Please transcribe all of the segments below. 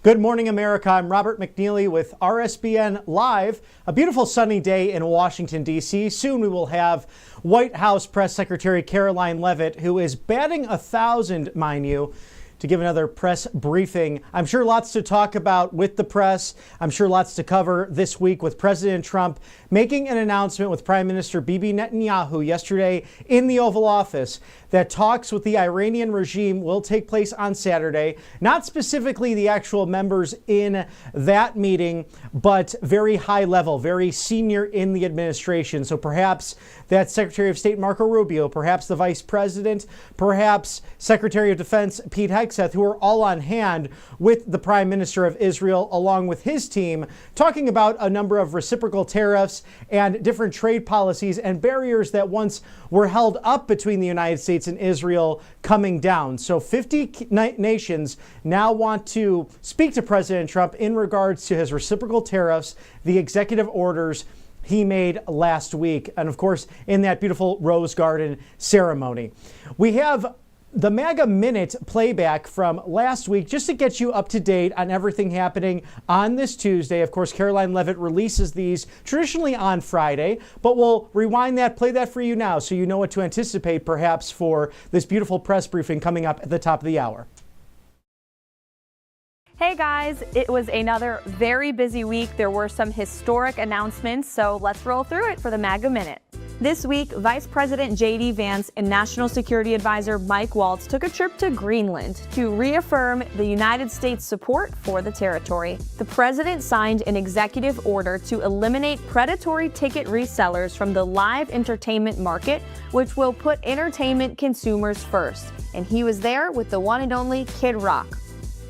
Good morning, America. I'm Robert McNeely with RSBN Live. A beautiful sunny day in Washington, D.C. Soon we will have White House Press Secretary Karoline Leavitt, who is batting 1,000, mind you, to give another press briefing. I'm sure lots to talk about with the press. I'm sure lots to cover this week with President Trump making an announcement with Prime Minister Bibi Netanyahu yesterday in the Oval Office that talks with the Iranian regime will take place on Saturday. Not specifically the actual members in that meeting, but very high level, very senior in the administration. So perhaps that's Secretary of State Marco Rubio, perhaps the Vice President, perhaps Secretary of Defense Pete Hegseth, who are all on hand with the Prime Minister of Israel, along with his team, talking about a number of reciprocal tariffs and different trade policies and barriers that once were held up between the United States and Israel coming down. So 50 nations now want to speak to President Trump in regards to his reciprocal tariffs, the executive orders he made last week, and of course, in that beautiful Rose Garden ceremony. We have the MAGA Minute playback from last week, just to get you up to date on everything happening on this Tuesday. Of course, Karoline Leavitt releases these traditionally on Friday, but we'll rewind that, play that for you now so you know what to anticipate perhaps for this beautiful press briefing coming up at the top of the hour. Hey guys, it was another very busy week. There were some historic announcements, so let's roll through it for the MAGA Minute. This week, Vice President J.D. Vance and National Security Advisor Mike Waltz took a trip to Greenland to reaffirm the United States' support for the territory. The president signed an executive order to eliminate predatory ticket resellers from the live entertainment market, which will put entertainment consumers first. And he was there with the one and only Kid Rock.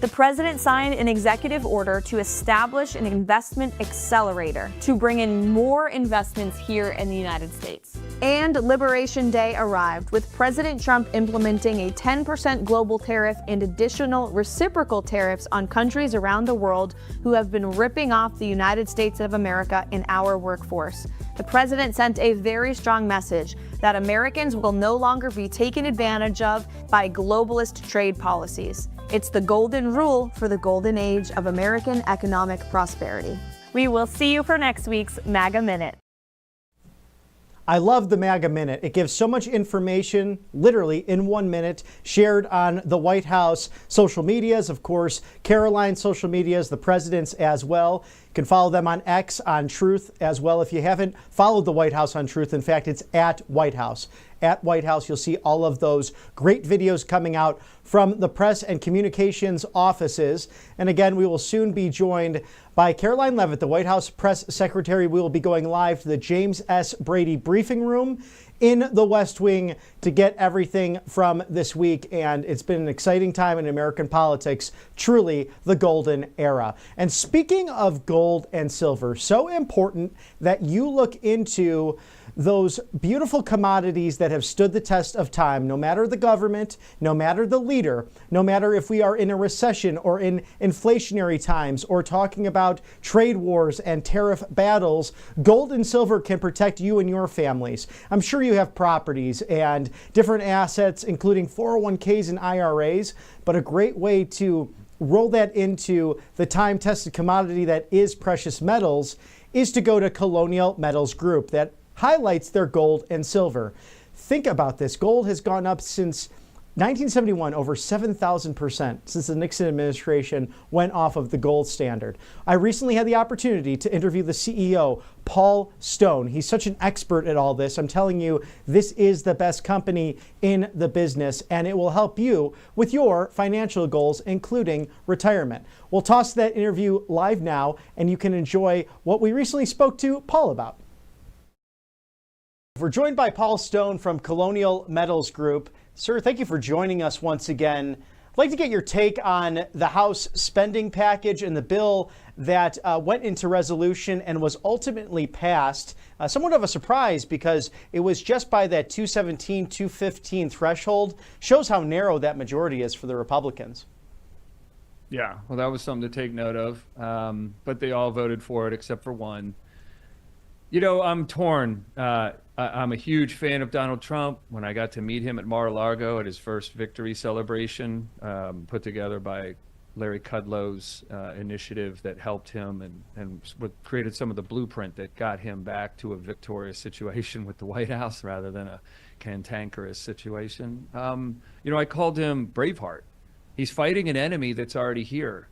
The president signed an executive order to establish an investment accelerator to bring in more investments here in the United States. And Liberation Day arrived, with President Trump implementing a 10% global tariff and additional reciprocal tariffs on countries around the world who have been ripping off the United States of America and our workforce. The president sent a very strong message that Americans will no longer be taken advantage of by globalist trade policies. It's the golden rule for the golden age of American economic prosperity. We will see you for next week's MAGA Minute. I love the MAGA Minute. It gives so much information, literally in 1 minute, shared on the White House social medias, of course, Karoline's social medias, the president's as well. You can follow them on X, on Truth as well. If you haven't followed the White House on Truth, in fact, it's at White House. At White House, you'll see all of those great videos coming out from the press and communications offices. And again, we will soon be joined by Karoline Leavitt, the White House press secretary. We will be going live to the James S. Brady briefing room in the West Wing to get everything from this week. And it's been an exciting time in American politics, truly the golden era. And speaking of gold and silver, so important that you look into those beautiful commodities that have stood the test of time, no matter the government, no matter the leader, no matter if we are in a recession or in inflationary times or talking about trade wars and tariff battles, gold and silver can protect you and your families. I'm sure you have properties and different assets, including 401ks and IRAs, but a great way to roll that into the time-tested commodity that is precious metals is to go to Colonial Metals Group. That highlights their gold and silver. Think about this. Gold has gone up since 1971, over 7,000% since the Nixon administration went off of the gold standard. I recently had the opportunity to interview the CEO, Paul Stone. He's such an expert at all this. I'm telling you, this is the best company in the business, and it will help you with your financial goals, including retirement. We'll toss that interview live now, and you can enjoy what we recently spoke to Paul about. We're joined by Paul Stone from Colonial Metals Group. Sir, thank you for joining us once again. I'd like to get your take on the House spending package and the bill that went into resolution and was ultimately passed. Somewhat of a surprise because it was just by that 217, 215 threshold. Shows how narrow that majority is for the Republicans. Yeah, well, that was something to take note of. But they all voted for it except for one. You know, I'm torn. I'm a huge fan of Donald Trump. When I got to meet him at Mar-a-Lago at his first victory celebration, put together by Larry Kudlow's initiative that helped him and created some of the blueprint that got him back to a victorious situation with the White House rather than a cantankerous situation. I called him Braveheart. He's fighting an enemy that's already here.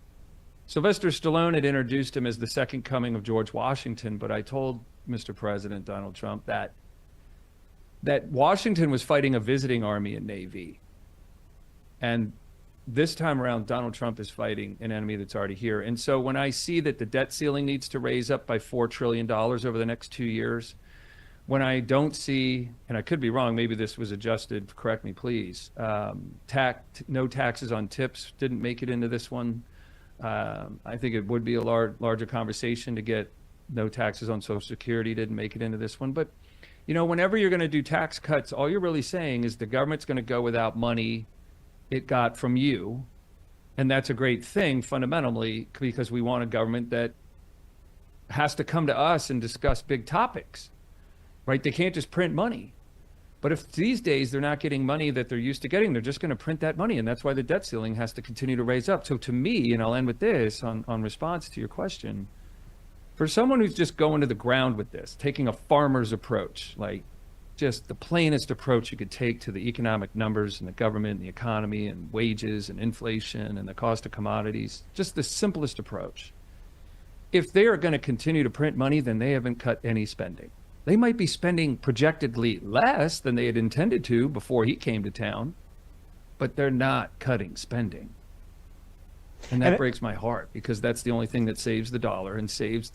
Sylvester Stallone had introduced him as the second coming of George Washington, but I told Mr. President Donald Trump that Washington was fighting a visiting army and navy. And this time around, Donald Trump is fighting an enemy that's already here. And so when I see that the debt ceiling needs to raise up by $4 trillion over the next 2 years, when I don't see, and I could be wrong, maybe this was adjusted, correct me please, no taxes on tips didn't make it into this one. I think it would be a larger conversation to get no taxes on Social Security didn't make it into this one. But, whenever you're going to do tax cuts, all you're really saying is the government's going to go without money it got from you. And that's a great thing fundamentally, because we want a government that has to come to us and discuss big topics, right? They can't just print money. But if these days they're not getting money that they're used to getting, they're just going to print that money. And that's why the debt ceiling has to continue to raise up. So to me, and I'll end with this on response to your question, for someone who's just going to the ground with this, taking a farmer's approach, like just the plainest approach you could take to the economic numbers and the government and the economy and wages and inflation and the cost of commodities, just the simplest approach. If they are going to continue to print money, then they haven't cut any spending. They might be spending projectedly less than they had intended to before he came to town, but they're not cutting spending. And that breaks my heart, because that's the only thing that saves the dollar and saves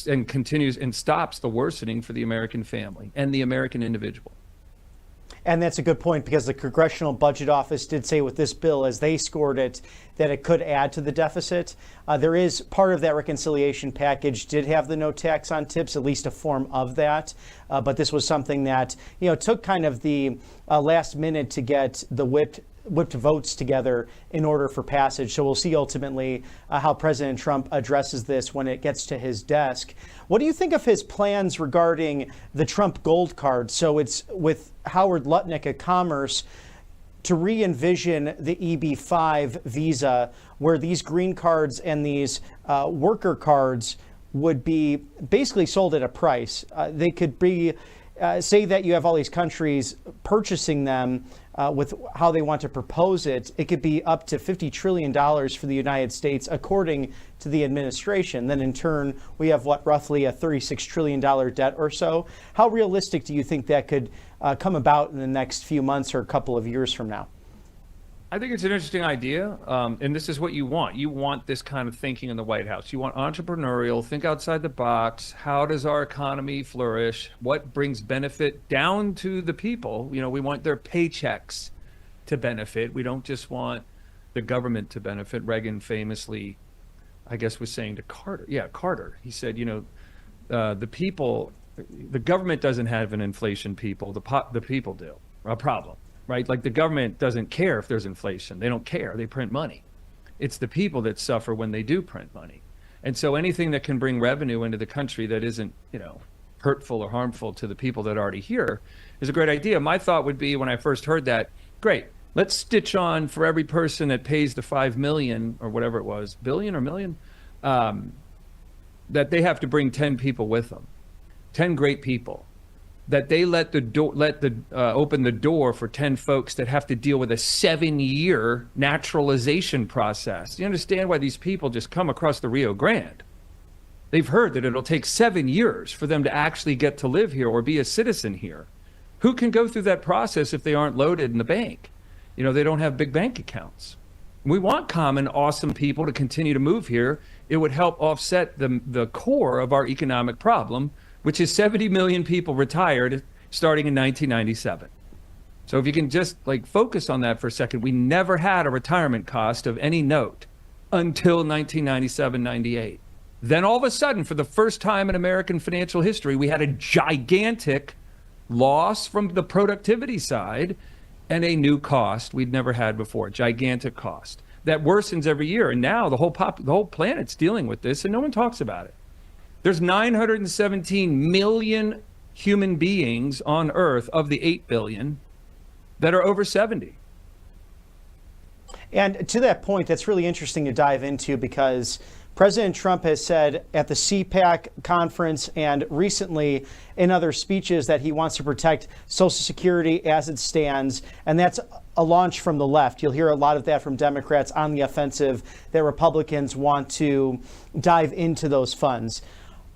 and continues and stops the worsening for the American family and the American individual. And that's a good point, because the Congressional Budget Office did say with this bill, as they scored it, that it could add to the deficit. There is part of that reconciliation package did have the no tax on tips, at least a form of that. But this was something that, took kind of the last minute to get the whipped votes together in order for passage. So we'll see ultimately how President Trump addresses this when it gets to his desk. What do you think of his plans regarding the Trump gold card? So it's with Howard Lutnick at Commerce to re-envision the EB-5 visa, where these green cards and these worker cards would be basically sold at a price. They could be, say that you have all these countries purchasing them with how they want to propose it. It could be up to $50 trillion for the United States, according to the administration. Then in turn, we have roughly a $36 trillion debt or so. How realistic do you think that could come about in the next few months or a couple of years from now? I think it's an interesting idea, and this is what you want. You want this kind of thinking in the White House. You want entrepreneurial, think outside the box. How does our economy flourish? What brings benefit down to the people? We want their paychecks to benefit. We don't just want the government to benefit. Reagan famously, I guess, was saying to Carter. Yeah, Carter. He said, the people, the government doesn't have an inflation people. The people do. A problem. Right? Like the government doesn't care if there's inflation. They don't care. They print money. It's the people that suffer when they do print money. And so anything that can bring revenue into the country that isn't, hurtful or harmful to the people that are already here is a great idea. My thought would be, when I first heard that, great, let's stitch on for every person that pays the 5 million or whatever it was, billion or million, that they have to bring 10 people with them, 10 great people. That they open the door for 10 folks that have to deal with a 7-year naturalization process. You understand why these people just come across the Rio Grande? They've heard that it'll take 7 years for them to actually get to live here or be a citizen here. Who can go through that process if they aren't loaded in the bank? They don't have big bank accounts. We want common, awesome people to continue to move here. It would help offset the core of our economic problem, which is 70 million people retired starting in 1997. So if you can just focus on that for a second, we never had a retirement cost of any note until 1997-98. Then all of a sudden, for the first time in American financial history, we had a gigantic loss from the productivity side and a new cost we'd never had before, gigantic cost that worsens every year. And now the whole planet's dealing with this, and no one talks about it. There's 917 million human beings on Earth of the 8 billion that are over 70. And to that point, that's really interesting to dive into because President Trump has said at the CPAC conference and recently in other speeches that he wants to protect Social Security as it stands. And that's a launch from the left. You'll hear a lot of that from Democrats on the offensive, that Republicans want to dive into those funds.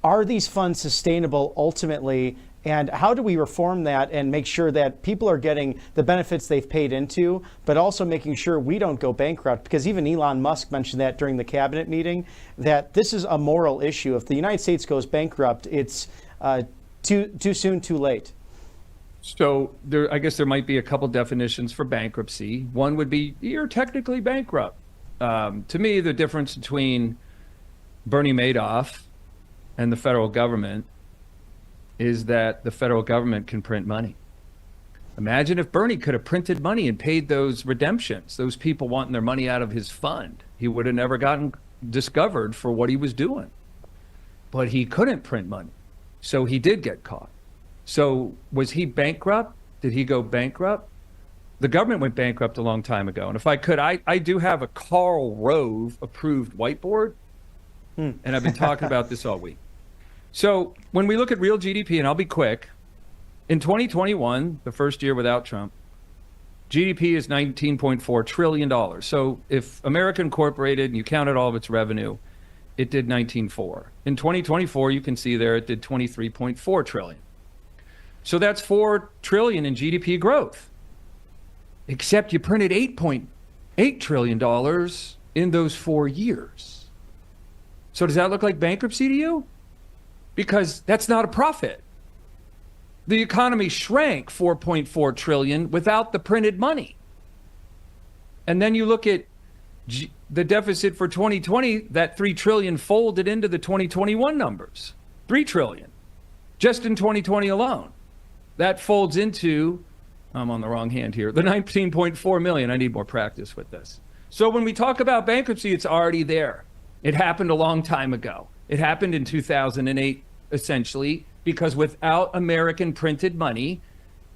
Are these funds sustainable ultimately? And how do we reform that and make sure that people are getting the benefits they've paid into, but also making sure we don't go bankrupt? Because even Elon Musk mentioned that during the cabinet meeting, that this is a moral issue. If the United States goes bankrupt, it's too soon, too late. So I guess there might be a couple definitions for bankruptcy. One would be you're technically bankrupt. To me, the difference between Bernie Madoff and the federal government is that the federal government can print money. Imagine if Bernie could have printed money and paid those redemptions, those people wanting their money out of his fund. He would have never gotten discovered for what he was doing. But he couldn't print money, so he did get caught. So was he bankrupt? Did he go bankrupt? The government went bankrupt a long time ago. And if I could, I do have a Karl Rove approved whiteboard, and I've been talking about this all week. So when we look at real GDP, and I'll be quick, in 2021, the first year without Trump, GDP is $19.4 trillion. So if America Incorporated, and you counted all of its revenue, it did 19.4. In 2024, you can see there it did 23.4 trillion. So that's $4 trillion in GDP growth. Except you printed $8.8 trillion in those 4 years. So does that look like bankruptcy to you? Because that's not a profit. The economy shrank 4.4 trillion without the printed money. And then you look at the deficit for 2020, that 3 trillion folded into the 2021 numbers. 3 trillion, just in 2020 alone. That folds into, I'm on the wrong hand here, the 19.4 million. I need more practice with this. So when we talk about bankruptcy, it's already there. It happened a long time ago. It happened in 2008, essentially, because without American printed money,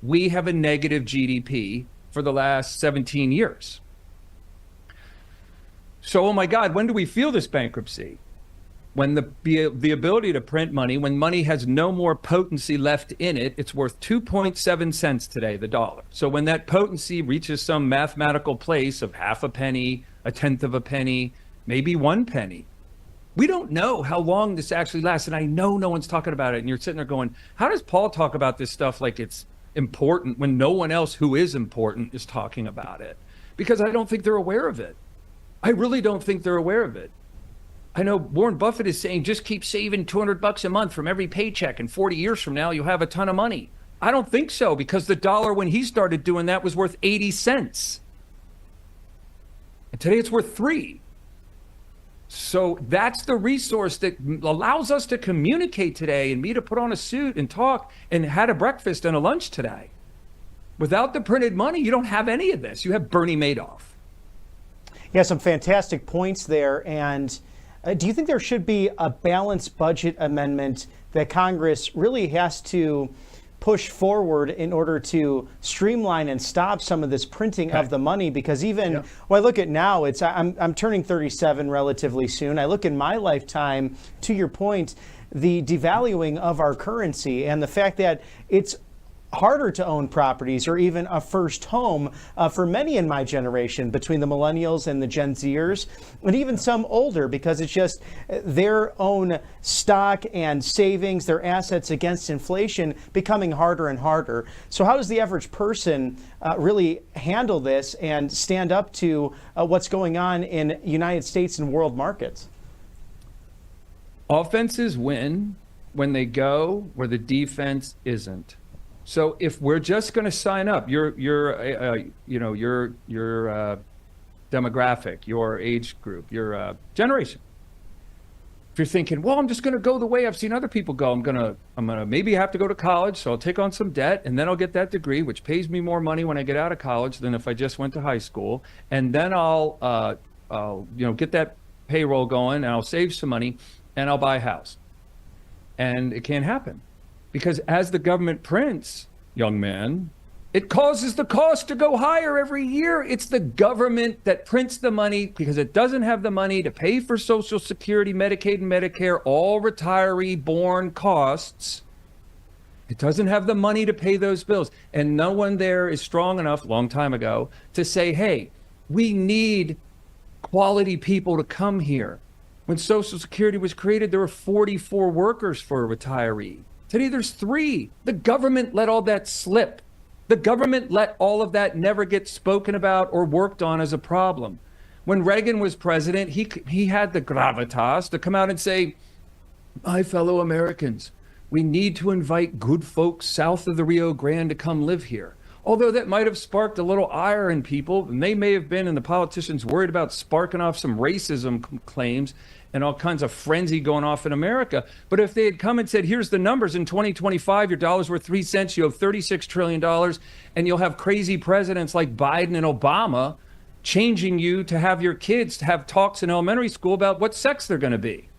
we have a negative GDP for the last 17 years. So, oh my God, when do we feel this bankruptcy? When the ability to print money, when money has no more potency left in it, it's worth 2.7 cents today, the dollar. So when that potency reaches some mathematical place of half a penny, a tenth of a penny, maybe 1 penny, we don't know how long this actually lasts. And I know no one's talking about it. And you're sitting there going, how does Paul talk about this stuff like it's important when no one else who is important is talking about it? Because I don't think they're aware of it. I really don't think they're aware of it. I know Warren Buffett is saying, just keep saving $200 a month from every paycheck, and 40 years from now, you'll have a ton of money. I don't think so, because the dollar when he started doing that was worth 80 cents. And today it's worth 3. So that's the resource that allows us to communicate today, and me to put on a suit and talk and had a breakfast and a lunch today. Without the printed money, you don't have any of this. You have Bernie Madoff. Yeah, some fantastic points there. And do you think there should be a balanced budget amendment that Congress really has to push forward in order to streamline and stop some of this printing of the money? Because even when I look at now, I'm turning 37 relatively soon. I look in my lifetime, to your point, the devaluing of our currency and the fact that it's harder to own properties or even a first home for many in my generation, between the millennials and the Gen Zers, and even some older, because it's just their own stock and savings, their assets against inflation becoming harder and harder. So how does the average person really handle this and stand up to what's going on in United States and world markets? Offenses win when they go where the defense isn't. So if we're just going to sign up, your demographic, your age group, your generation. If you're thinking, well, I'm just going to go the way I've seen other people go, I'm gonna maybe have to go to college, so I'll take on some debt, and then I'll get that degree, which pays me more money when I get out of college than if I just went to high school, and then I'll get that payroll going, and I'll save some money, and I'll buy a house. And it can't happen. Because as the government prints, young man, It causes the cost to go higher every year. It's the government that prints the money because it doesn't have the money to pay for Social Security, Medicaid, and Medicare, all retiree-born costs. It doesn't have the money to pay those bills. And no one there is strong enough, long time ago, to say, hey, we need quality people to come here. When Social Security was created, there were 44 workers for a retiree. Today, there's 3. The government let all that slip. The government let all of that never get spoken about or worked on as a problem. When Reagan was president, he had the gravitas to come out and say, my fellow Americans, we need to invite good folks south of the Rio Grande to come live here. Although that might have sparked a little ire in people, and they may have been, and the politicians worried about sparking off some racism claims and all kinds of frenzy going off in America. But if they had come and said, here's the numbers, in 2025, your dollar's worth 3 cents, you have $36 trillion, and you'll have crazy presidents like Biden and Obama changing you to have your kids to have talks in elementary school about what sex they're going to be.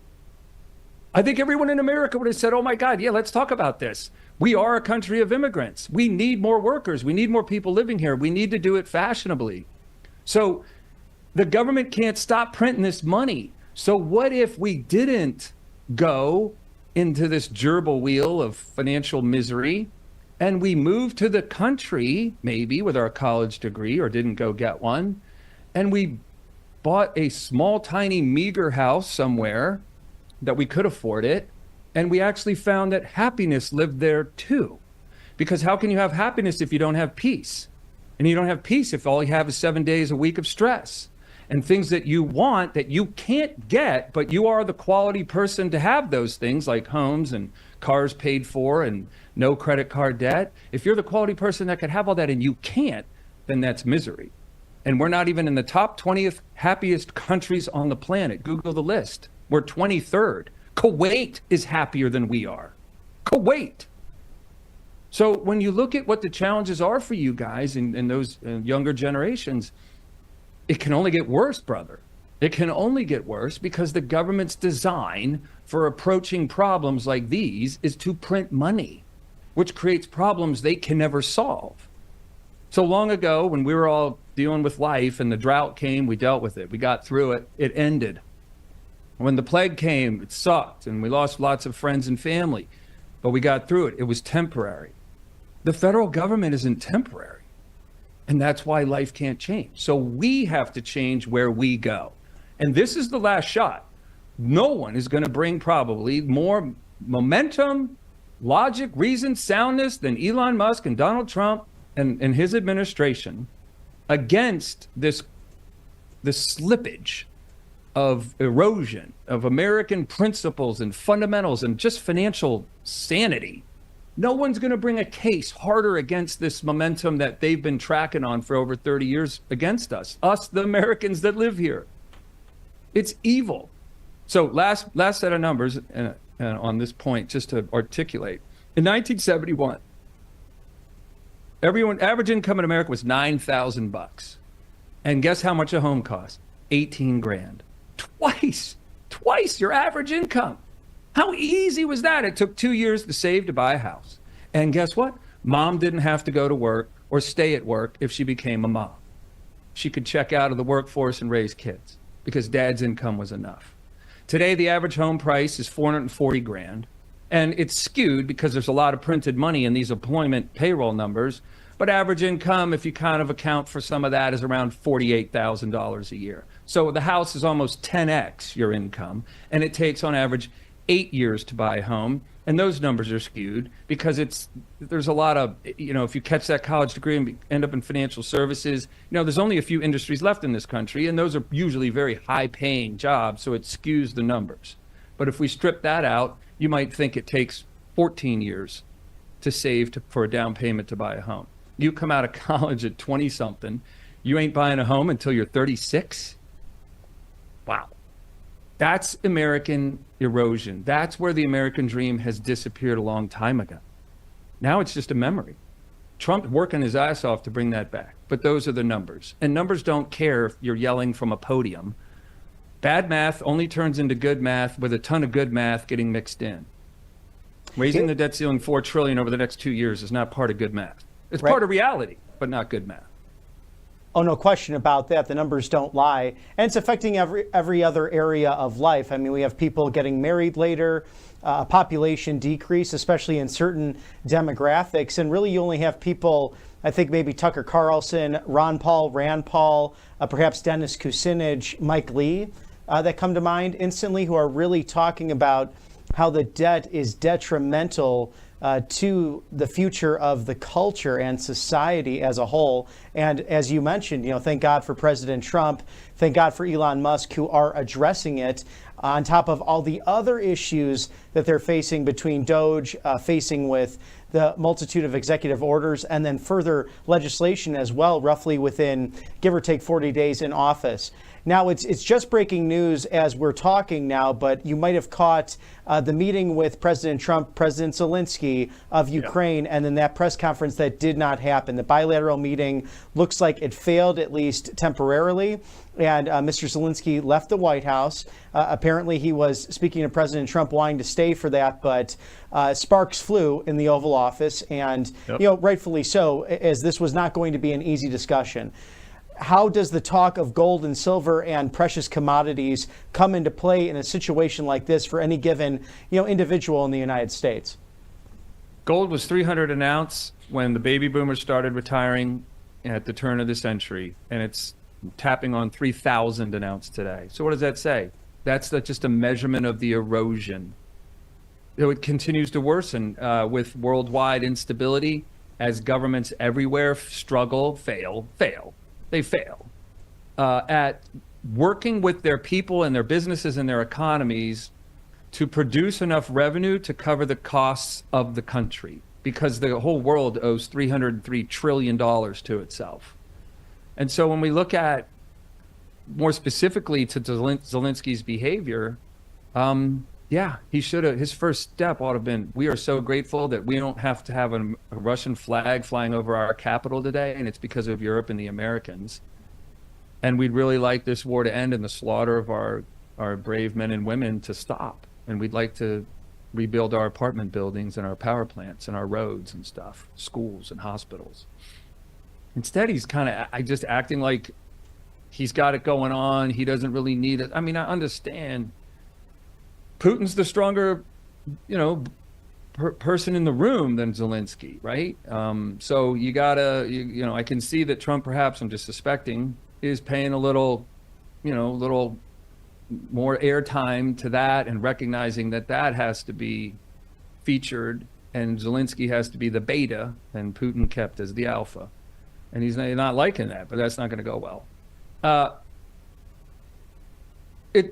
I think everyone in America would have said, oh my God, yeah, let's talk about this. We are a country of immigrants. We need more workers. We need more people living here. We need to do it fashionably. So the government can't stop printing this money. So what if we didn't go into this gerbil wheel of financial misery and we moved to the country, maybe with our college degree or didn't go get one, and we bought a small, tiny, meager house somewhere that we could afford it, and we actually found that happiness lived there too. Because how can you have happiness if you don't have peace? And you don't have peace if all you have is 7 days a week of stress. And things that you want that you can't get, but you are the quality person to have those things like homes and cars paid for and no credit card debt. If you're the quality person that could have all that and you can't, then that's misery. And we're not even in the top 20th happiest countries on the planet. Google the list. We're 23rd. Kuwait is happier than we are. Kuwait. So when you look at what the challenges are for you guys in those younger generations, it can only get worse, brother. It can only get worse because the government's design for approaching problems like these is to print money, which creates problems they can never solve. So long ago, when we were all dealing with life and the drought came, we dealt with it. We got through it. It ended. When the plague came, it sucked and we lost lots of friends and family, but we got through it. It was temporary. The federal government isn't temporary. And that's why life can't change. So we have to change where we go. And this is the last shot. No one is going to bring probably more momentum, logic, reason, soundness than Elon Musk and Donald Trump and his administration against this slippage of erosion of American principles and fundamentals and just financial sanity. No one's going to bring a case harder against this momentum that they've been tracking on for over 30 years against us, the Americans that live here. It's evil. So last set of numbers on this point, just to articulate. In 1971, average income in America was $9,000. And guess how much a home cost? 18 grand. Twice your average income. How easy was that? It took 2 years to save to buy a house. And guess what? Mom didn't have to go to work or stay at work if she became a mom. She could check out of the workforce and raise kids because dad's income was enough. Today, the average home price is 440 grand. And it's skewed because there's a lot of printed money in these employment payroll numbers. But average income, if you kind of account for some of that, is around $48,000 a year. So the house is almost 10x your income. And it takes on average 8 years to buy a home, and those numbers are skewed because there's a lot of, if you catch that college degree and end up in financial services, there's only a few industries left in this country, and those are usually very high-paying jobs, so it skews the numbers. But if we strip that out, you might think it takes 14 years to save for a down payment to buy a home. You come out of college at 20-something, you ain't buying a home until you're 36? Wow. That's American erosion. That's where the American dream has disappeared a long time ago. Now it's just a memory. Trump working his ass off to bring that back. But those are the numbers. And numbers don't care if you're yelling from a podium. Bad math only turns into good math with a ton of good math getting mixed in. Raising the debt ceiling $4 trillion over the next 2 years is not part of good math. It's Right. part of reality, but not good math. Oh, no question about that. The numbers don't lie. And it's affecting every other area of life. I mean, we have people getting married later, population decrease, especially in certain demographics. And really, you only have people, I think maybe Tucker Carlson, Rand Paul, perhaps Dennis Kucinich, Mike Lee, that come to mind instantly, who are really talking about how the debt is detrimental to the future of the culture and society as a whole. And as you mentioned, thank God for President Trump, thank God for Elon Musk, who are addressing it on top of all the other issues that they're facing between Doge, facing with the multitude of executive orders, and then further legislation as well, roughly within give or take 40 days in office. Now, it's just breaking news as we're talking now, but you might have caught the meeting with President Trump, President Zelensky of Ukraine, and then that press conference that did not happen. The bilateral meeting looks like it failed, at least temporarily, and Mr. Zelensky left the White House. Apparently, he was speaking to President Trump, wanting to stay for that, but sparks flew in the Oval Office, and rightfully so, as this was not going to be an easy discussion. How does the talk of gold and silver and precious commodities come into play in a situation like this for any given, individual in the United States? Gold was $300 an ounce when the baby boomers started retiring at the turn of the century, and it's tapping on 3,000 an ounce today. So what does that say? That's just a measurement of the erosion. It continues to worsen with worldwide instability as governments everywhere struggle, fail. They fail at working with their people and their businesses and their economies to produce enough revenue to cover the costs of the country, because the whole world owes $303 trillion to itself. And so when we look at more specifically to Zelensky's behavior, he should have, his first step ought to have been, we are so grateful that we don't have to have a Russian flag flying over our capital today, and it's because of Europe and the Americans. And we'd really like this war to end and the slaughter of our brave men and women to stop. And we'd like to rebuild our apartment buildings and our power plants and our roads and stuff, schools and hospitals. Instead, he's kind of just acting like he's got it going on. He doesn't really need it. I mean, I understand Putin's the stronger, person in the room than Zelensky, right? So you gotta, I can see that Trump, perhaps, I'm just suspecting, is paying a little more airtime to that and recognizing that has to be featured, and Zelensky has to be the beta and Putin kept as the alpha. And he's not liking that, but that's not going to go well.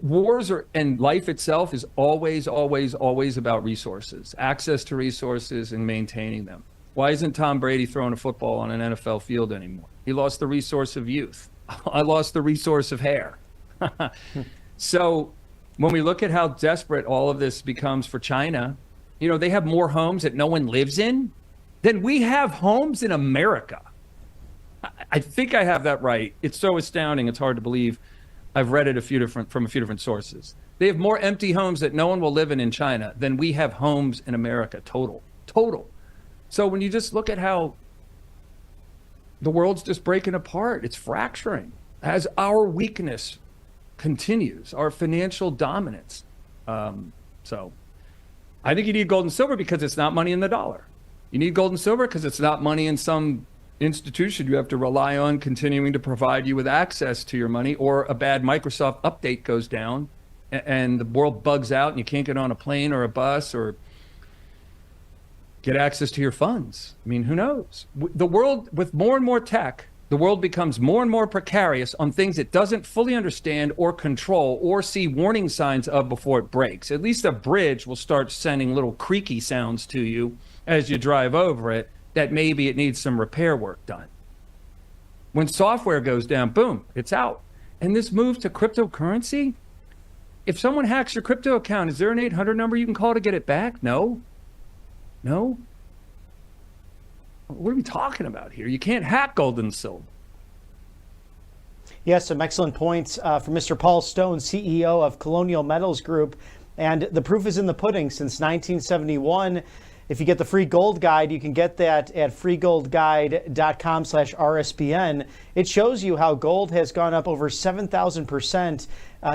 Wars and life itself is always about resources, access to resources and maintaining them. Why isn't Tom Brady throwing a football on an NFL field anymore? He lost the resource of youth. I lost the resource of hair. So when we look at how desperate all of this becomes for China, they have more homes that no one lives in than we have homes in America. I think I have that right. It's so astounding. It's hard to believe. I've read it from a few different sources. They have more empty homes that no one will live in China than we have homes in America, total. So when you just look at how the world's just breaking apart, it's fracturing as our weakness continues, our financial dominance. So I think you need gold and silver because it's not money in the dollar. You need gold and silver because it's not money in some institution you have to rely on continuing to provide you with access to your money, or a bad Microsoft update goes down and the world bugs out and you can't get on a plane or a bus or get access to your funds. I mean, who knows? The world, with more and more tech, the world becomes more and more precarious on things it doesn't fully understand or control or see warning signs of before it breaks. At least a bridge will start sending little creaky sounds to you as you drive over it, that maybe it needs some repair work done. When software goes down, boom, it's out. And this move to cryptocurrency, if someone hacks your crypto account, is there an 800 number you can call to get it back? No. What are we talking about here? You can't hack gold and silver. Yes, some excellent points from Mr. Paul Stone, CEO of Colonial Metals Group. And the proof is in the pudding. Since 1971, If you get the free gold guide, you can get that at freegoldguide.com/RSBN. It shows you how gold has gone up over 7,000%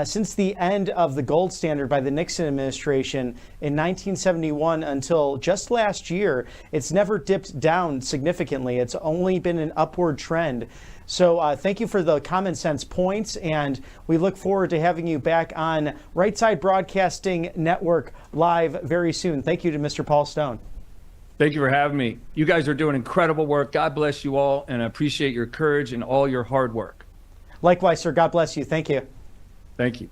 since the end of the gold standard by the Nixon administration in 1971 until just last year. It's never dipped down significantly. It's only been an upward trend. So thank you for the common sense points, and we look forward to having you back on Right Side Broadcasting Network live very soon. Thank you to Mr. Paul Stone. Thank you for having me. You guys are doing incredible work. God bless you all, and I appreciate your courage and all your hard work. Likewise, sir. God bless you. Thank you. Thank you.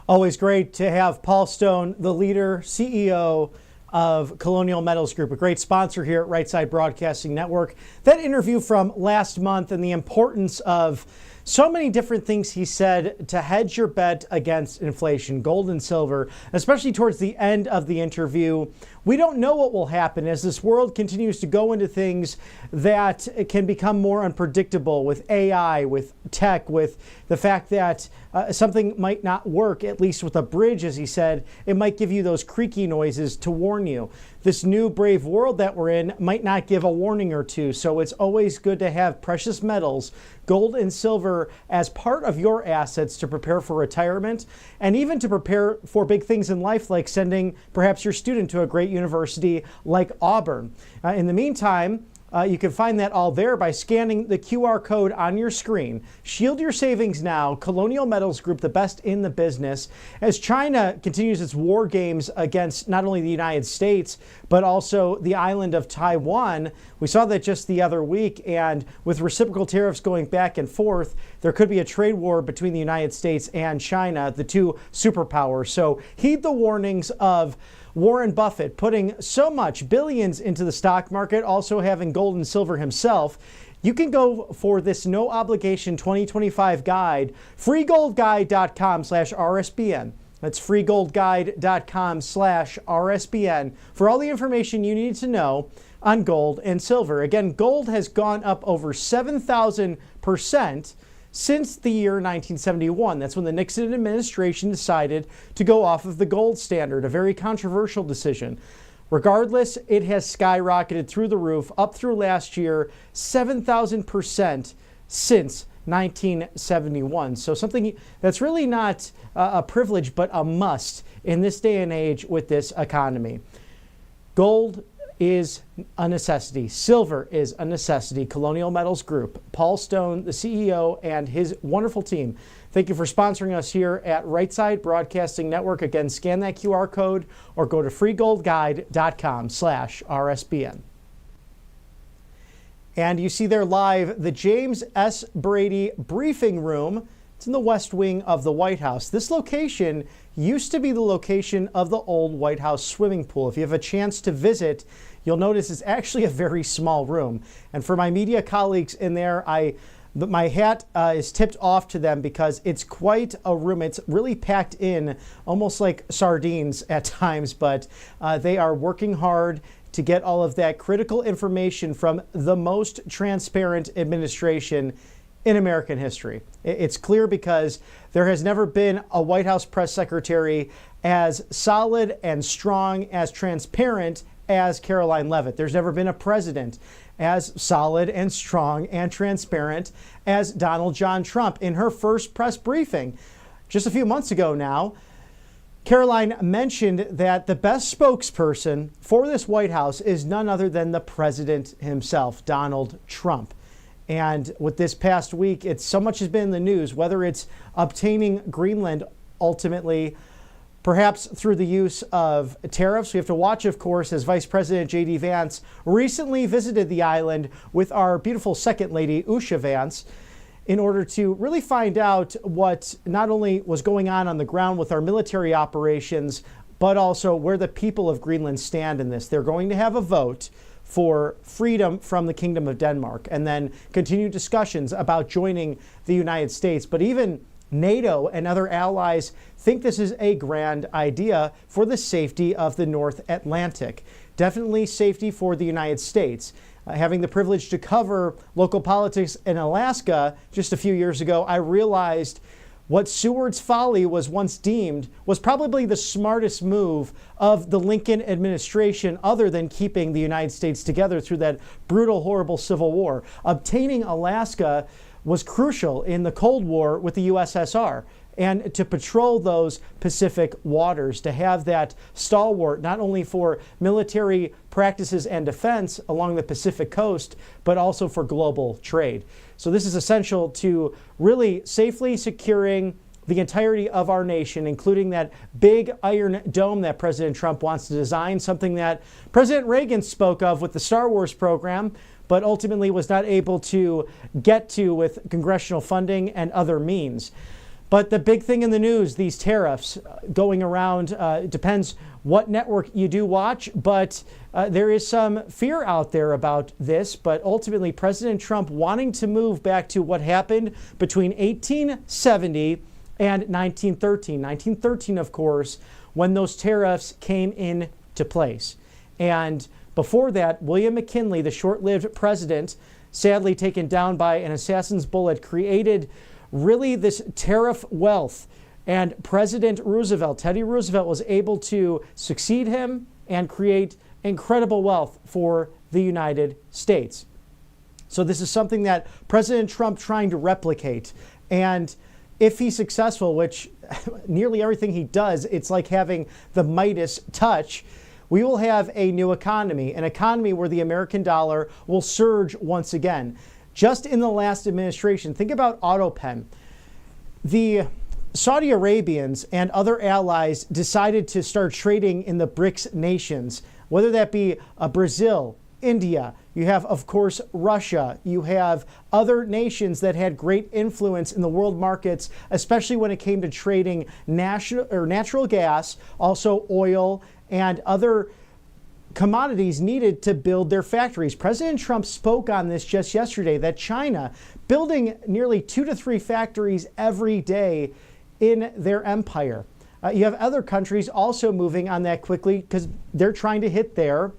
Always great to have Paul Stone, the leader, CEO of Colonial Metals Group, a great sponsor here at Right Side Broadcasting Network. That interview from last month and the importance of so many different things he said to hedge your bet against inflation, gold and silver, especially towards the end of the interview. We don't know what will happen as this world continues to go into things that can become more unpredictable with AI, with tech, with the fact that something might not work, at least with a bridge, as he said. It might give you those creaky noises to warn you. This new brave world that we're in might not give a warning or two. So it's always good to have precious metals, gold and silver, as part of your assets to prepare for retirement and even to prepare for big things in life, like sending perhaps your student to a great university like Auburn. In the meantime, you can find that all there by scanning the QR code on your screen. Shield your savings now. Colonial Metals Group, the best in the business. As China continues its war games against not only the United States, but also the island of Taiwan. We saw that just the other week. And with reciprocal tariffs going back and forth, there could be a trade war between the United States and China, the two superpowers. So heed the warnings of Warren Buffett putting so much, billions, into the stock market, also having gold and silver himself. You can go for this no obligation 2025 guide, freegoldguide.com/RSBN. That's freegoldguide.com/RSBN for all the information you need to know on gold and silver. Again, gold has gone up over 7,000% since the year 1971. That's when the Nixon administration decided to go off of the gold standard, a very controversial decision. Regardless, it has skyrocketed through the roof, up through last year, 7,000% since 1971. So something that's really not a privilege, but a must in this day and age with this economy. Gold is a necessity. Silver is a necessity. Colonial Metals Group, Paul Stone, the CEO, and his wonderful team. Thank you for sponsoring us here at Right Side Broadcasting Network. Again, scan that QR code or go to freegoldguide.com/RSBN. And you see there live the James S. Brady briefing room. It's in the West Wing of the White House. This location used to be the location of the old White House swimming pool. If you have a chance to visit, you'll notice it's actually a very small room. And for my media colleagues in there, my hat is tipped off to them because it's quite a room. It's really packed in, almost like sardines at times, but they are working hard to get all of that critical information from the most transparent administration in American history. It's clear because there has never been a White House press secretary as solid and strong, as transparent as Karoline Leavitt. There's never been a president as solid and strong and transparent as Donald John Trump. In her first press briefing just a few months ago now, Karoline mentioned that the best spokesperson for this White House is none other than the president himself, Donald Trump. And with this past week, so much has been in the news, whether it's obtaining Greenland ultimately, perhaps through the use of tariffs. We have to watch, of course, as Vice President J.D. Vance recently visited the island with our beautiful second lady, Usha Vance, in order to really find out what not only was going on the ground with our military operations, but also where the people of Greenland stand in this. They're going to have a vote for freedom from the Kingdom of Denmark and then continue discussions about joining the United States. But even NATO and other allies think this is a grand idea for the safety of the North Atlantic. Definitely safety for the United States. Having the privilege to cover local politics in Alaska just a few years ago, I realized what Seward's folly was once deemed was probably the smartest move of the Lincoln administration, other than keeping the United States together through that brutal, horrible Civil War. Obtaining Alaska was crucial in the Cold War with the USSR. And to patrol those Pacific waters, to have that stalwart not only for military practices and defense along the Pacific coast, but also for global trade. So this is essential to really safely securing the entirety of our nation, including that big iron dome that President Trump wants to design, something that President Reagan spoke of with the Star Wars program, but ultimately was not able to get to with congressional funding and other means. But the big thing in the news, these tariffs going around, it depends what network you do watch, but there is some fear out there about this. But ultimately, President Trump wanting to move back to what happened between 1870 and 1913. 1913, of course, when those tariffs came into place. And before that, William McKinley, the short-lived president, sadly taken down by an assassin's bullet, created really this tariff wealth. And President Roosevelt, Teddy Roosevelt, was able to succeed him and create incredible wealth for the United States. So this is something that President Trump trying to replicate. And if he's successful, which nearly everything he does, it's like having the Midas touch, we will have a new economy, an economy where the American dollar will surge once again. Just in the last administration, think about AutoPen. The Saudi Arabians and other allies decided to start trading in the BRICS nations, whether that be Brazil, India. You have, of course, Russia. You have other nations that had great influence in the world markets, especially when it came to trading natural gas, also oil, and other commodities needed to build their factories. President Trump spoke on this just yesterday, that China building nearly 2 to 3 factories every day in their empire. You have other countries also moving on that quickly because they're trying to hit their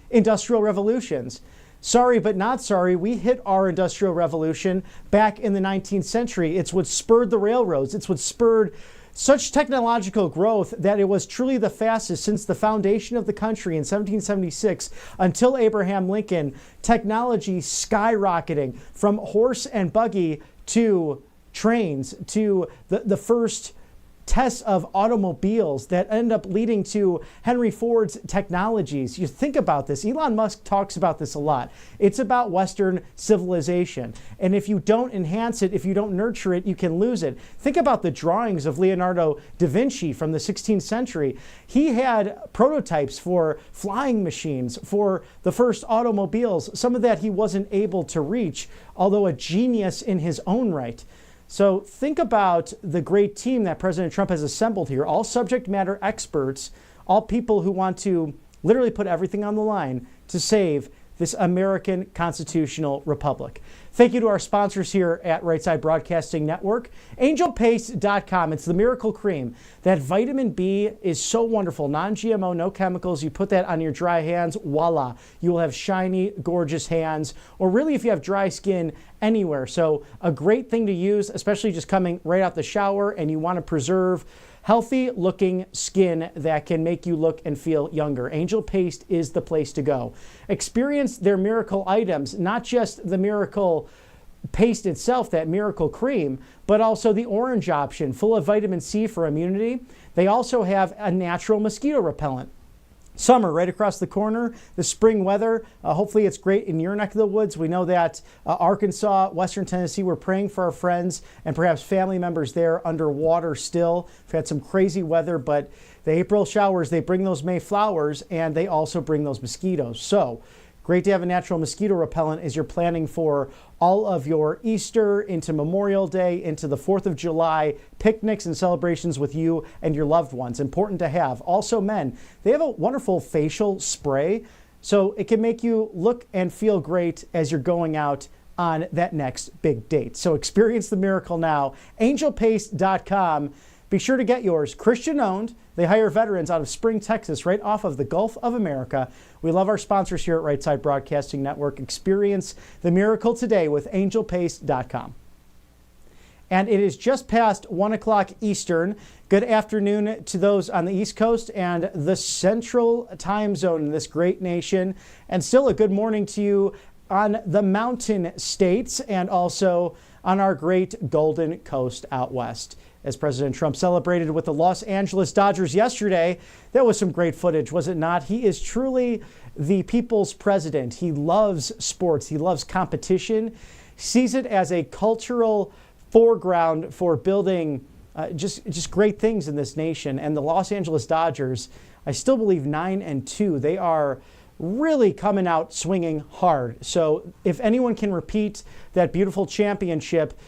industrial revolutions. Sorry, but not sorry. We hit our industrial revolution back in the 19th century. It's what spurred the railroads. It's what spurred such technological growth that it was truly the fastest since the foundation of the country in 1776 until Abraham Lincoln. Technology skyrocketing from horse and buggy to trains to the first tests of automobiles that end up leading to Henry Ford's technologies. You think about this. Elon Musk talks about this a lot. It's about Western civilization. And if you don't enhance it, if you don't nurture it, you can lose it. Think about the drawings of Leonardo da Vinci from the 16th century. He had prototypes for flying machines, for the first automobiles. Some of that he wasn't able to reach, although a genius in his own right. So think about the great team that President Trump has assembled here, all subject matter experts, all people who want to literally put everything on the line to save this American constitutional republic. Thank you to our sponsors here at Right Side Broadcasting Network. AngelPaste.com. It's the miracle cream. That vitamin B is so wonderful. Non-GMO, no chemicals. You put that on your dry hands, voila. You will have shiny, gorgeous hands. Or really, if you have dry skin, anywhere. So a great thing to use, especially just coming right out the shower and you want to preserve healthy looking skin that can make you look and feel younger. Angel Paste is the place to go. Experience their miracle items, not just the miracle paste itself, that miracle cream, but also the orange option full of vitamin C for immunity. They also have a natural mosquito repellent. Summer right across the corner, the spring weather. Hopefully it's great in your neck of the woods. We know that Arkansas, Western Tennessee, we're praying for our friends and perhaps family members there underwater still. We've had some crazy weather, but the April showers, they bring those May flowers and they also bring those mosquitoes. So great to have a natural mosquito repellent as you're planning for all of your Easter into Memorial Day, into the 4th of July, picnics and celebrations with you and your loved ones. Important to have. Also, men, they have a wonderful facial spray, so it can make you look and feel great as you're going out on that next big date. So experience the miracle now. AngelPaste.com. Be sure to get yours. Christian owned. They hire veterans out of Spring, Texas, right off of the Gulf of America. We love our sponsors here at Right Side Broadcasting Network. Experience the miracle today with AngelPaste.com. and it is just past 1 o'clock Eastern. Good afternoon to those on the East Coast and the Central Time Zone in this great nation, and still a good morning to you on the mountain states and also on our great Golden Coast out west. As President Trump celebrated with the Los Angeles Dodgers yesterday, that was some great footage, was it not? He is truly the people's president. He loves sports. He loves competition. Sees it as a cultural foreground for building just great things in this nation. And the Los Angeles Dodgers, I still believe 9-2. They are really coming out swinging hard. So if anyone can repeat that beautiful championship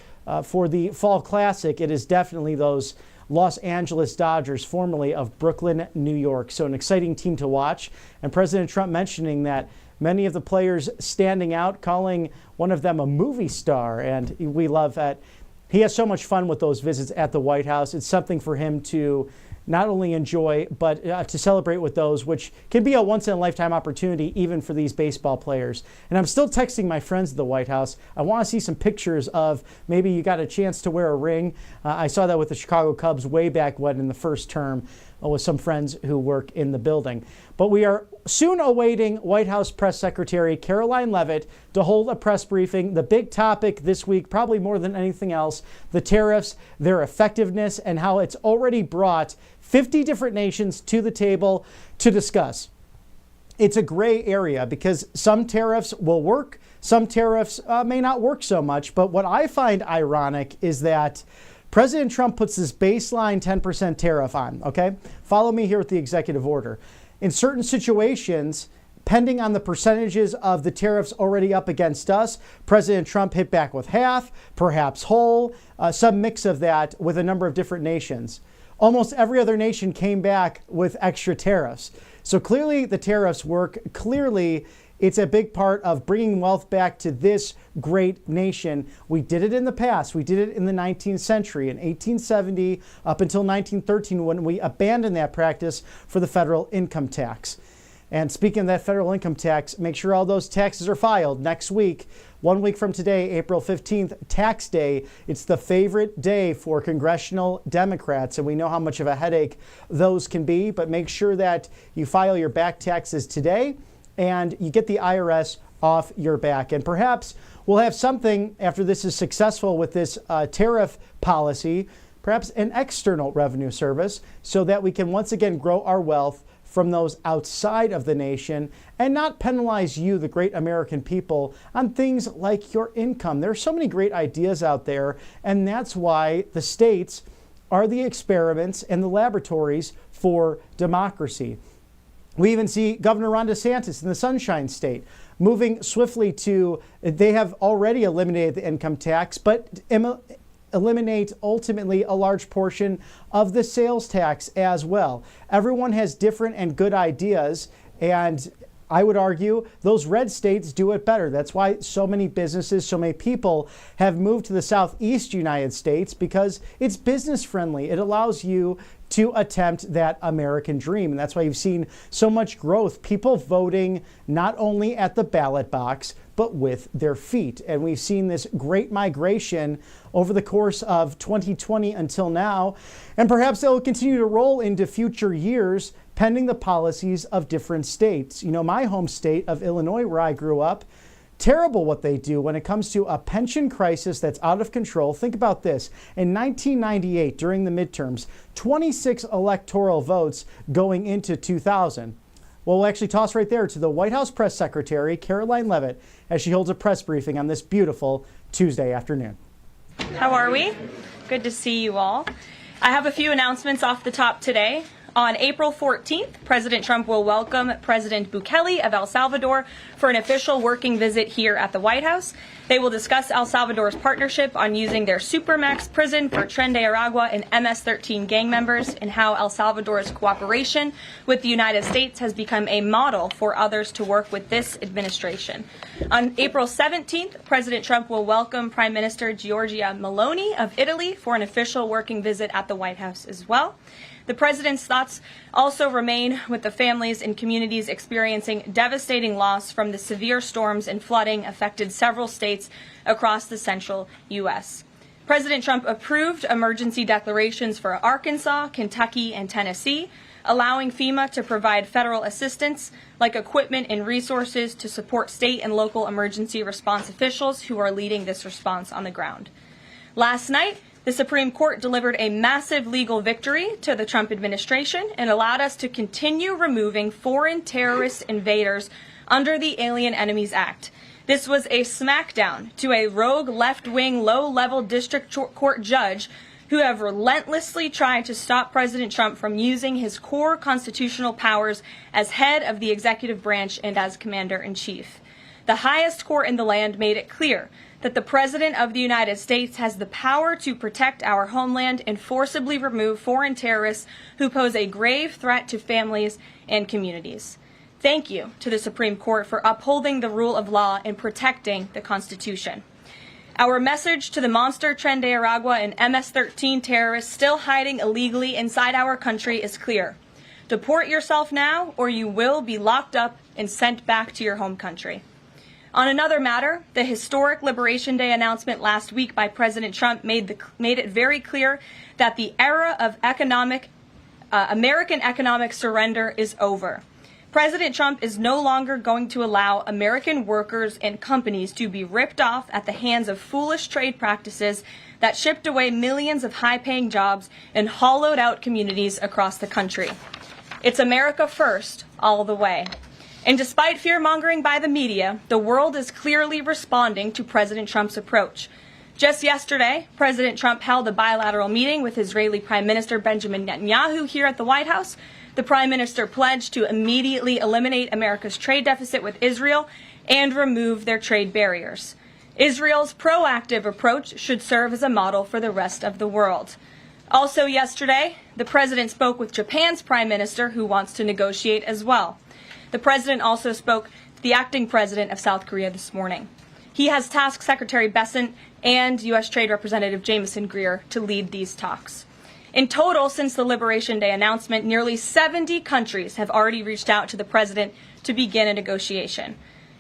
for the Fall Classic, it is definitely those Los Angeles Dodgers, formerly of Brooklyn, New York. So an exciting team to watch. And President Trump mentioning that many of the players standing out, calling one of them a movie star. And we love that. He has so much fun with those visits at the White House. It's something for him to not only enjoy, but to celebrate with those, which can be a once-in-a-lifetime opportunity even for these baseball players. And I'm still texting my friends at the White House. I want to see some pictures of maybe you got a chance to wear a ring. I saw that with the Chicago Cubs way back when in the first term with some friends who work in the building. But we are soon awaiting White House Press Secretary Karoline Leavitt to hold a press briefing. The big topic this week, probably more than anything else, the tariffs, their effectiveness, and how it's already brought 50 different nations to the table to discuss. It's a gray area because some tariffs will work, some tariffs may not work so much. But what I find ironic is that President Trump puts this baseline 10% tariff on, okay? Follow me here with the executive order. In certain situations, pending on the percentages of the tariffs already up against us, President Trump hit back with half, perhaps whole, some mix of that with a number of different nations. Almost every other nation came back with extra tariffs. So clearly the tariffs work. Clearly it's a big part of bringing wealth back to this great nation. We did it in the past. We did it in the 19th century, in 1870 up until 1913, when we abandoned that practice for the federal income tax. And speaking of that federal income tax, make sure all those taxes are filed next week. 1 week from today, April 15th, tax day. It's the favorite day for congressional Democrats, and we know how much of a headache those can be. But make sure that you file your back taxes today and you get the IRS off your back. And perhaps we'll have something after this is successful with this tariff policy, perhaps an external revenue service, so that we can once again grow our wealth from those outside of the nation and not penalize you, the great American people, on things like your income. There are so many great ideas out there, and that's why the states are the experiments and the laboratories for democracy. We even see Governor Ron DeSantis in the Sunshine State moving swiftly they have already eliminated the income tax, but eliminate ultimately a large portion of the sales tax as well. Everyone has different and good ideas, and I would argue those red states do it better. That's why so many businesses, so many people have moved to the Southeast United States, because it's business friendly. It allows you to attempt that American dream. And that's why you've seen so much growth, people voting not only at the ballot box, but with their feet. And we've seen this great migration over the course of 2020 until now. And perhaps they'll continue to roll into future years, pending the policies of different states. You know, my home state of Illinois, where I grew up, terrible what they do when it comes to a pension crisis that's out of control. Think about this. In 1998, during the midterms, 26 electoral votes going into 2000. Well, we'll actually toss right there to the White House Press Secretary, Karoline Leavitt, as she holds a press briefing on this beautiful Tuesday afternoon. How are we? Good to see you all. I have a few announcements off the top today. On April 14th, President Trump will welcome President Bukele of El Salvador for an official working visit here at the White House. They will discuss El Salvador's partnership on using their Supermax prison for Tren de Aragua and MS-13 gang members, and how El Salvador's cooperation with the United States has become a model for others to work with this administration. On April 17th, President Trump will welcome Prime Minister Giorgia Meloni of Italy for an official working visit at the White House as well. The president's thoughts also remain with the families and communities experiencing devastating loss from the severe storms and flooding affected several states across the central U.S. President Trump approved emergency declarations for Arkansas, Kentucky, and Tennessee, allowing FEMA to provide federal assistance like equipment and resources to support state and local emergency response officials who are leading this response on the ground. Last night, the Supreme Court delivered a massive legal victory to the Trump administration and allowed us to continue removing foreign terrorist invaders under the Alien Enemies Act. This was a smackdown to a rogue left-wing, low-level district court judge who have relentlessly tried to stop President Trump from using his core constitutional powers as head of the executive branch and as commander-in-chief. The highest court in the land made it clear that the President of the United States has the power to protect our homeland and forcibly remove foreign terrorists who pose a grave threat to families and communities. Thank you to the Supreme Court for upholding the rule of law and protecting the Constitution. Our message to the monster Tren de Aragua and MS-13 terrorists still hiding illegally inside our country is clear. Deport yourself now, or you will be locked up and sent back to your home country. On another matter, the historic Liberation Day announcement last week by President Trump made it very clear that the era of American economic surrender is over. President Trump is no longer going to allow American workers and companies to be ripped off at the hands of foolish trade practices that shipped away millions of high-paying jobs and hollowed out communities across the country. It's America first, all the way. And despite fear-mongering by the media, the world is clearly responding to President Trump's approach. Just yesterday, President Trump held a bilateral meeting with Israeli Prime Minister Benjamin Netanyahu here at the White House. The Prime Minister pledged to immediately eliminate America's trade deficit with Israel and remove their trade barriers. Israel's proactive approach should serve as a model for the rest of the world. Also yesterday, the President spoke with Japan's Prime Minister, who wants to negotiate as well. The President also spoke to the acting President of South Korea this morning. He has tasked Secretary Bessent and U.S. Trade Representative Jameson Greer to lead these talks. In total, since the Liberation Day announcement, nearly 70 countries have already reached out to the President to begin a negotiation.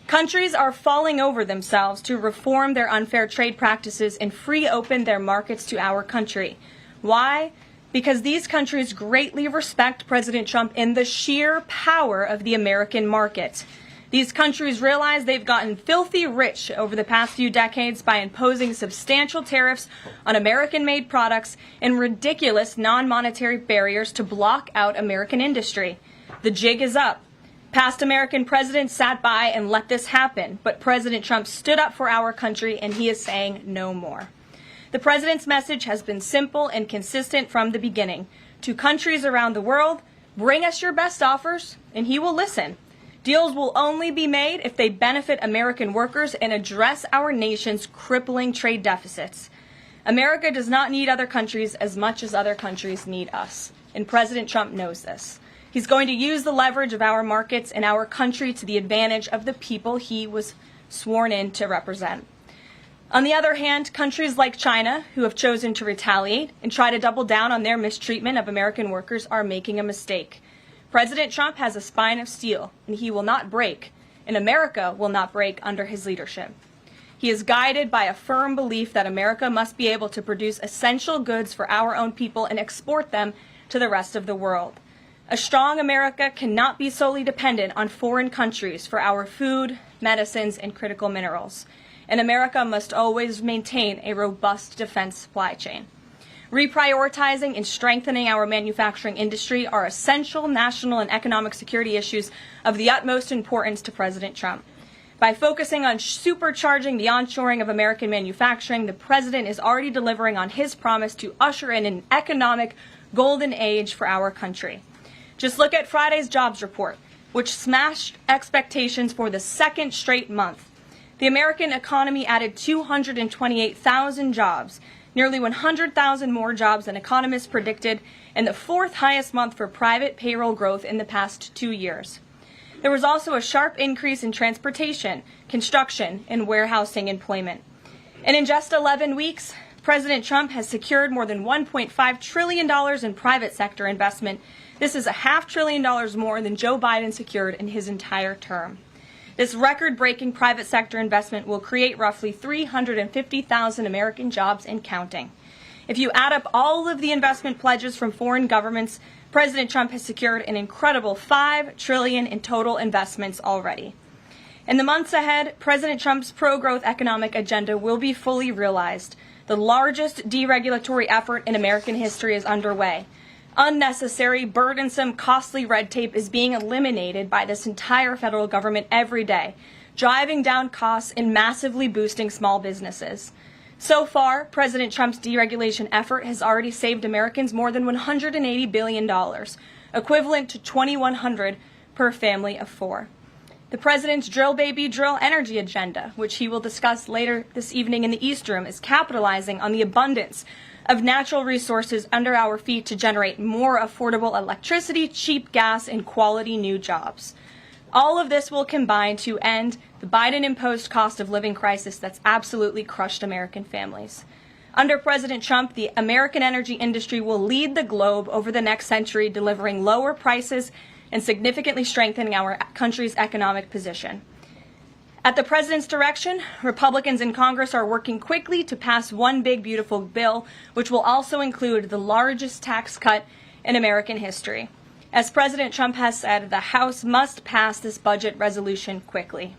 Countries are falling over themselves to reform their unfair trade practices and free open their markets to our country. Why? Because these countries greatly respect President Trump and the sheer power of the American market. These countries realize they've gotten filthy rich over the past few decades by imposing substantial tariffs on American-made products and ridiculous non-monetary barriers to block out American industry. The jig is up. Past American presidents sat by and let this happen, but President Trump stood up for our country, and he is saying no more. The president's message has been simple and consistent from the beginning. To countries around the world, bring us your best offers, and he will listen. Deals will only be made if they benefit American workers and address our nation's crippling trade deficits. America does not need other countries as much as other countries need us, and President Trump knows this. He's going to use the leverage of our markets and our country to the advantage of the people he was sworn in to represent. On the other hand, countries like China, who have chosen to retaliate and try to double down on their mistreatment of American workers, are making a mistake. President Trump has a spine of steel, and he will not break, and America will not break under his leadership. He is guided by a firm belief that America must be able to produce essential goods for our own people and export them to the rest of the world. A strong America cannot be solely dependent on foreign countries for our food, medicines, and critical minerals. And America must always maintain a robust defense supply chain. Reprioritizing and strengthening our manufacturing industry are essential national and economic security issues of the utmost importance to President Trump. By focusing on supercharging the onshoring of American manufacturing, the President is already delivering on his promise to usher in an economic golden age for our country. Just look at Friday's jobs report, which smashed expectations for the second straight month. The American economy added 228,000 jobs, nearly 100,000 more jobs than economists predicted, and the fourth highest month for private payroll growth in the past 2 years. There was also a sharp increase in transportation, construction, and warehousing employment. And in just 11 weeks, President Trump has secured more than $1.5 trillion in private sector investment. This is $500 billion more than Joe Biden secured in his entire term. This record-breaking private sector investment will create roughly 350,000 American jobs and counting. If you add up all of the investment pledges from foreign governments, President Trump has secured an incredible $5 trillion in total investments already. In the months ahead, President Trump's pro-growth economic agenda will be fully realized. The largest deregulatory effort in American history is underway. Unnecessary, burdensome, costly red tape is being eliminated by this entire federal government every day, driving down costs and massively boosting small businesses. So far, President Trump's deregulation effort has already saved Americans more than $180 billion, equivalent to $2,100 per family of four. The president's drill baby drill energy agenda, which he will discuss later this evening in the East Room, is capitalizing on the abundance of natural resources under our feet to generate more affordable electricity, cheap gas, and quality new jobs. All of this will combine to end the Biden-imposed cost of living crisis that's absolutely crushed American families. Under President Trump, the American energy industry will lead the globe over the next century, delivering lower prices and significantly strengthening our country's economic position. At the president's direction, Republicans in Congress are working quickly to pass one big, beautiful bill, which will also include the largest tax cut in American history. As President Trump has said, the House must pass this budget resolution quickly.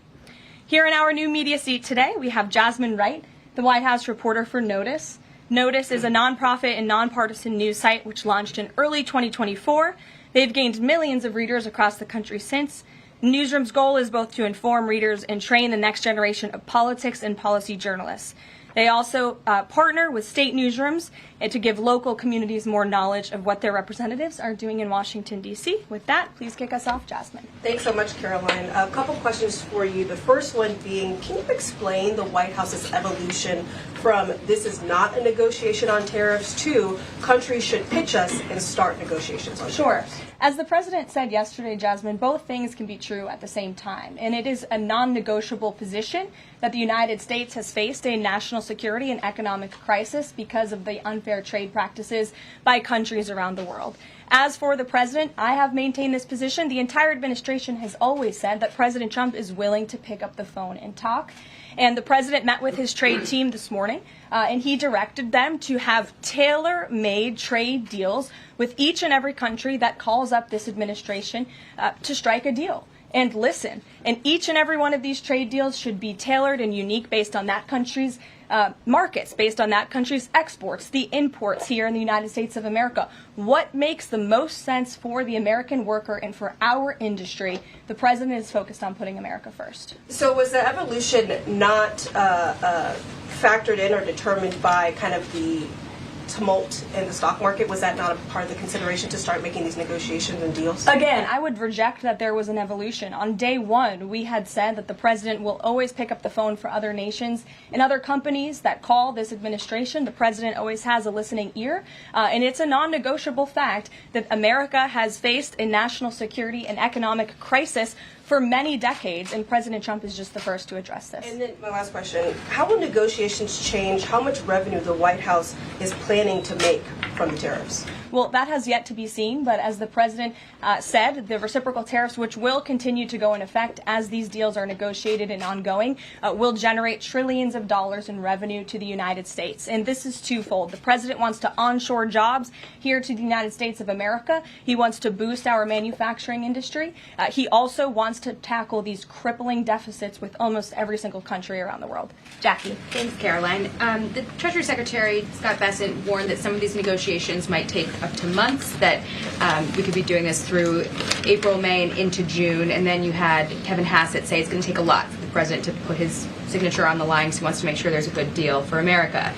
Here in our new media seat today, we have Jasmine Wright, the White House reporter for Notice. Notice is a nonprofit and nonpartisan news site which launched in early 2024. They've gained millions of readers across the country since. Newsroom's goal is both to inform readers and train the next generation of politics and policy journalists. They also partner with state newsrooms to give local communities more knowledge of what their representatives are doing in Washington, D.C. With that, please kick us off, Jasmine. Thanks so much, Karoline. A couple questions for you. The first one being, can you explain the White House's evolution from this is not a negotiation on tariffs to countries should pitch us and start negotiations on tariffs? As the president said yesterday, Jasmine, both things can be true at the same time. And it is a non-negotiable position that the United States has faced a national security and economic crisis because of the unfair trade practices by countries around the world. As for the president, I have maintained this position. The entire administration has always said that President Trump is willing to pick up the phone and talk. And the president met with his trade team this morning, and he directed them to have tailor-made trade deals with each and every country that calls up this administration to strike a deal. And listen, and each and every one of these trade deals should be tailored and unique based on that country's markets, based on that country's exports, the imports here in the United States of America. What makes the most sense for the American worker and for our industry? The president is focused on putting America first. So was the evolution not factored in or determined by kind of the tumult in the stock market? Was that not a part of the consideration to start making these negotiations and deals? Again, I would reject that there was an evolution. On day one, we had said that the president will always pick up the phone for other nations and other companies that call this administration. The president always has a listening ear, and it's a non-negotiable fact that America has faced a national security and economic crisis for many decades, and President Trump is just the first to address this. And then my last question, how will negotiations change how much revenue the White House is planning to make from the tariffs? Well, that has yet to be seen, but as the president said, the reciprocal tariffs, which will continue to go in effect as these deals are negotiated and ongoing, will generate trillions of dollars in revenue to the United States. And this is twofold. The president wants to onshore jobs here to the United States of America. He wants to boost our manufacturing industry. He also wants to tackle these crippling deficits with almost every single country around the world. Jackie. Thanks, Karoline. The Treasury Secretary, Scott Bessent, warned that some of these negotiations might take up to months, that we could be doing this through April, May, and into June. And then you had Kevin Hassett say it's going to take a lot for the president to put his signature on the line because he wants to make sure there's a good deal for America.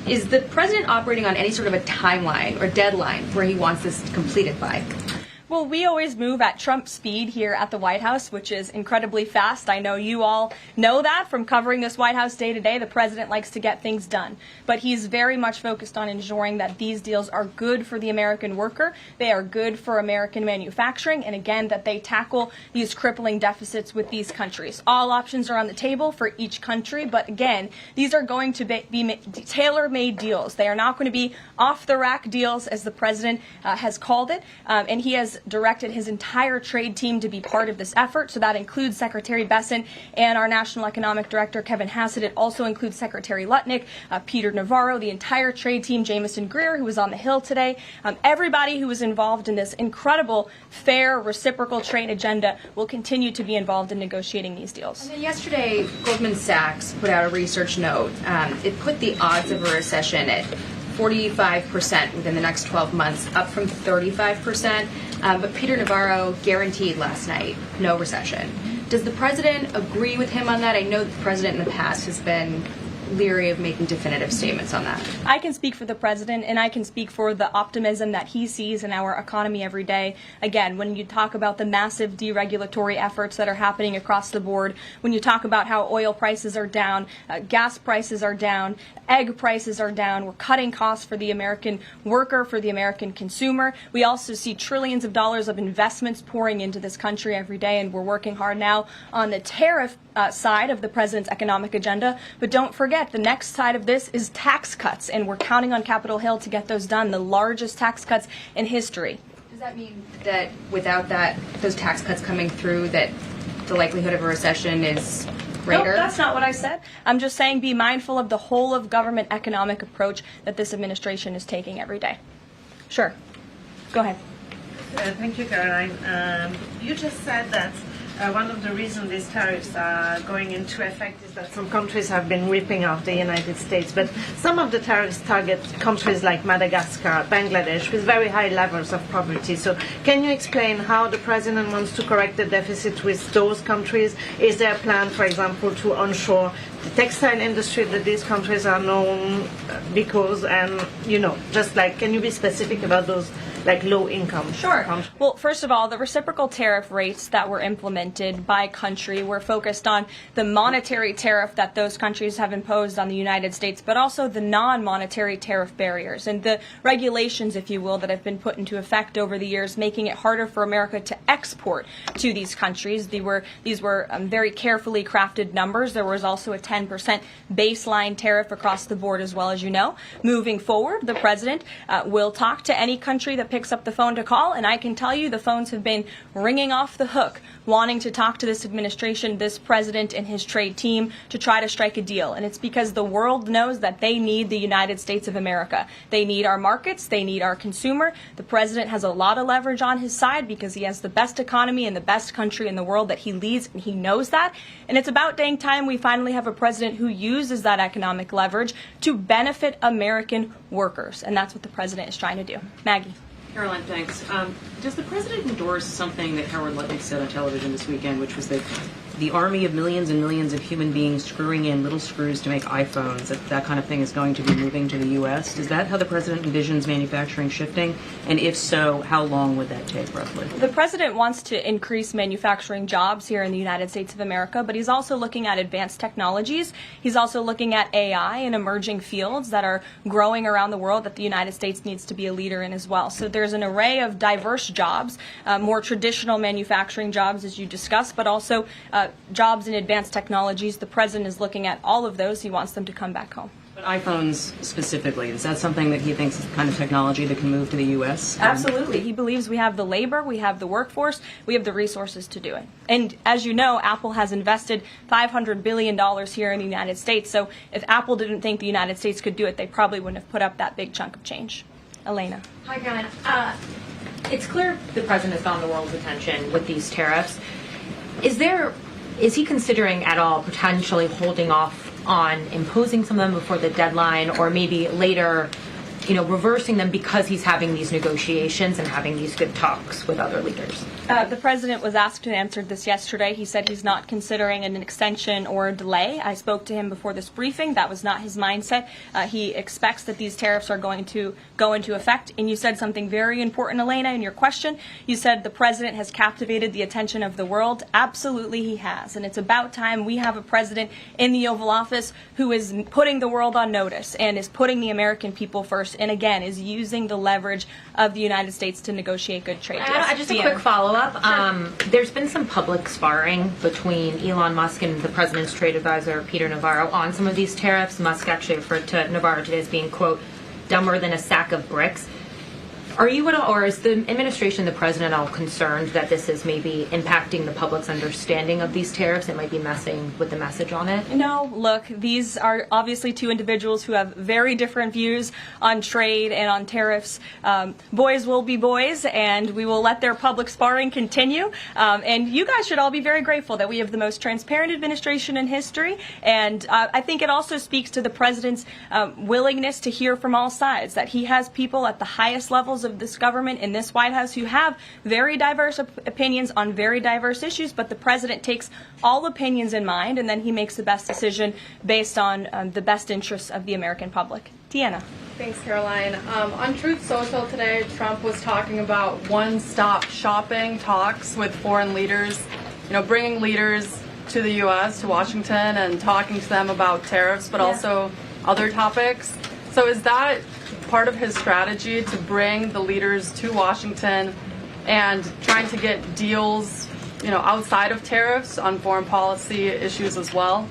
Is the president operating on any sort of a timeline or deadline where he wants this completed by? Well, we always move at Trump speed here at the White House, which is incredibly fast. I know you all know that from covering this White House day to day. The president likes to get things done, but he's very much focused on ensuring that these deals are good for the American worker. They are good for American manufacturing, and again, that they tackle these crippling deficits with these countries. All options are on the table for each country, but again, these are going to be tailor-made deals. They are not going to be off-the-rack deals, as the president has called it, and he has has directed his entire trade team to be part of this effort. So that includes Secretary Bessent and our National Economic Director, Kevin Hassett. It also includes Secretary Lutnick, Peter Navarro, the entire trade team, Jamison Greer, who was on the Hill today. Everybody who was involved in this incredible, fair, reciprocal trade agenda will continue to be involved in negotiating these deals. And then yesterday, Goldman Sachs put out a research note. It put the odds of a recession at 45% within the next 12 months, up from 35%. But Peter Navarro guaranteed last night no recession. Does the president agree with him on that? I know the president in the past has been leery of making definitive statements on that. I can speak for the president, and I can speak for the optimism that he sees in our economy every day. Again, when you talk about the massive deregulatory efforts that are happening across the board, when you talk about how oil prices are down, gas prices are down, egg prices are down, we're cutting costs for the American worker, for the American consumer. We also see trillions of dollars of investments pouring into this country every day, and we're working hard now on the tariff side of the president's economic agenda. But don't forget, the next side of this is tax cuts, and we're counting on Capitol Hill to get those done, the largest tax cuts in history. Does that mean that without those tax cuts coming through, that the likelihood of a recession is greater? No, that's not what I said. I'm just saying be mindful of the whole of government economic approach that this administration is taking every day. Sure. Go ahead. Thank you, Karoline. You just said that one of the reasons these tariffs are going into effect is that some countries have been ripping off the United States, but some of the tariffs target countries like Madagascar, Bangladesh, with very high levels of poverty. So can you explain how the president wants to correct the deficit with those countries? Is there a plan, for example, to onshore the textile industry that these countries are known because, and, just like, can you be specific about those like low income? Sure. Well, first of all, the reciprocal tariff rates that were implemented by country were focused on the monetary tariff that those countries have imposed on the United States, but also the non-monetary tariff barriers and the regulations, if you will, that have been put into effect over the years, making it harder for America to export to these countries. These were very carefully crafted numbers. There was also a 10% baseline tariff across the board, as well, as you know. Moving forward, the president will talk to any country that picks up the phone to call, and I can tell you the phones have been ringing off the hook, wanting to talk to this administration, this president, and his trade team to try to strike a deal. And it's because the world knows that they need the United States of America. They need our markets. They need our consumer. The president has a lot of leverage on his side because he has the best economy and the best country in the world that he leads, and he knows that. And it's about dang time we finally have a president who uses that economic leverage to benefit American workers. And that's what the president is trying to do. Maggie. Karoline, thanks. Does the president endorse something that Howard Lutnick said on television this weekend, which was that the army of millions and millions of human beings screwing in little screws to make iPhones, that kind of thing is going to be moving to the U.S.? Is that how the president envisions manufacturing shifting? And if so, how long would that take, roughly? The president wants to increase manufacturing jobs here in the United States of America, but he's also looking at advanced technologies. He's also looking at AI and emerging fields that are growing around the world that the United States needs to be a leader in as well. So there's an array of diverse jobs, more traditional manufacturing jobs, as you discussed, but also jobs in advanced technologies. The president is looking at all of those. He wants them to come back home. But iPhones specifically, is that something that he thinks is the kind of technology that can move to the U.S.? Absolutely. He believes we have the labor, we have the workforce, we have the resources to do it. And as you know, Apple has invested $500 billion here in the United States. So if Apple didn't think the United States could do it, they probably wouldn't have put up that big chunk of change. Elena. Hi, Caroline. It's clear the president has gotten the world's attention with these tariffs. Is he considering at all potentially holding off on imposing some of them before the deadline, or maybe later, reversing them because he's having these negotiations and having these good talks with other leaders? The president was asked and answered this yesterday. He said he's not considering an extension or a delay. I spoke to him before this briefing. That was not his mindset. He expects that these tariffs are going to go into effect. And you said something very important, Elena, in your question. You said the president has captivated the attention of the world. Absolutely, he has. And it's about time we have a president in the Oval Office who is putting the world on notice and is putting the American people first, and again, is using the leverage of the United States to negotiate good trade deals. Just a quick follow-up. There's been some public sparring between Elon Musk and the president's trade advisor, Peter Navarro, on some of these tariffs. Musk actually referred to Navarro today as being, quote, dumber than a sack of bricks. Are you at all, or is the administration, the president, all concerned that this is maybe impacting the public's understanding of these tariffs? It might be messing with the message on it? No, look, these are obviously two individuals who have very different views on trade and on tariffs. Boys will be boys, and we will let their public sparring continue. And you guys should all be very grateful that we have the most transparent administration in history. And I think it also speaks to the president's willingness to hear from all sides, that he has people at the highest levels of this government in this White House who have very diverse opinions on very diverse issues, but the president takes all opinions in mind, and then he makes the best decision based on the best interests of the American public. Deanna. Thanks, Caroline. On Truth Social today, Trump was talking about one-stop shopping talks with foreign leaders, bringing leaders to the U.S., to Washington, and talking to them about tariffs, but also other topics. So is that part of his strategy to bring the leaders to Washington and trying to get deals, outside of tariffs on foreign policy issues as well?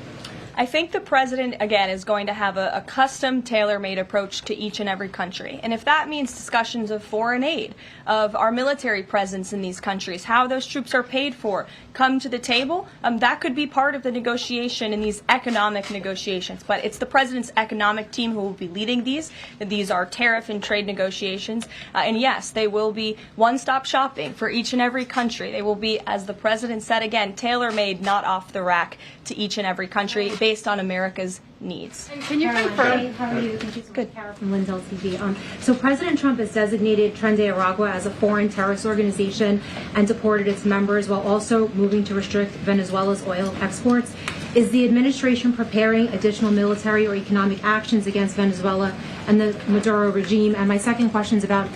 I think the president, again, is going to have a custom, tailor-made approach to each and every country. And if that means discussions of foreign aid, of our military presence in these countries, how those troops are paid for, come to the table, that could be part of the negotiation in these economic negotiations. But it's the president's economic team who will be leading these. These are tariff and trade negotiations. And yes, they will be one-stop shopping for each and every country. They will be, as the president said again, tailor-made, not off the rack to each and every country based on America's needs. Can you confirm? How are you? Thank you so much, Kara from Lindell TV. So President Trump has designated Tren de Aragua as a foreign terrorist organization and deported its members while also moving to restrict Venezuela's oil exports. Is the administration preparing additional military or economic actions against Venezuela and the Maduro regime? And my second question is about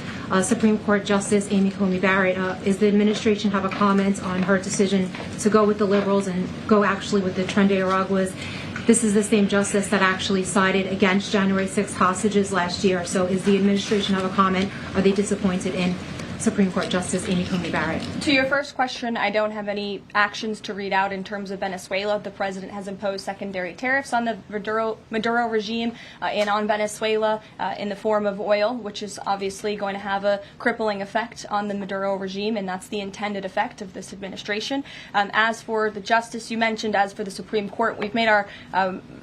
Supreme Court Justice Amy Coney Barrett. Is the administration have a comment on her decision to go with the liberals and go actually with the Tren de Araguas? This is the same justice that actually sided against January 6th hostages last year. So is the administration have a comment? Are they disappointed in Supreme Court Justice Amy Coney Barrett? To your first question, I don't have any actions to read out in terms of Venezuela. The president has imposed secondary tariffs on the Maduro regime and on Venezuela in the form of oil, which is obviously going to have a crippling effect on the Maduro regime, and that's the intended effect of this administration. As for the justice you mentioned, as for the Supreme Court, we've made our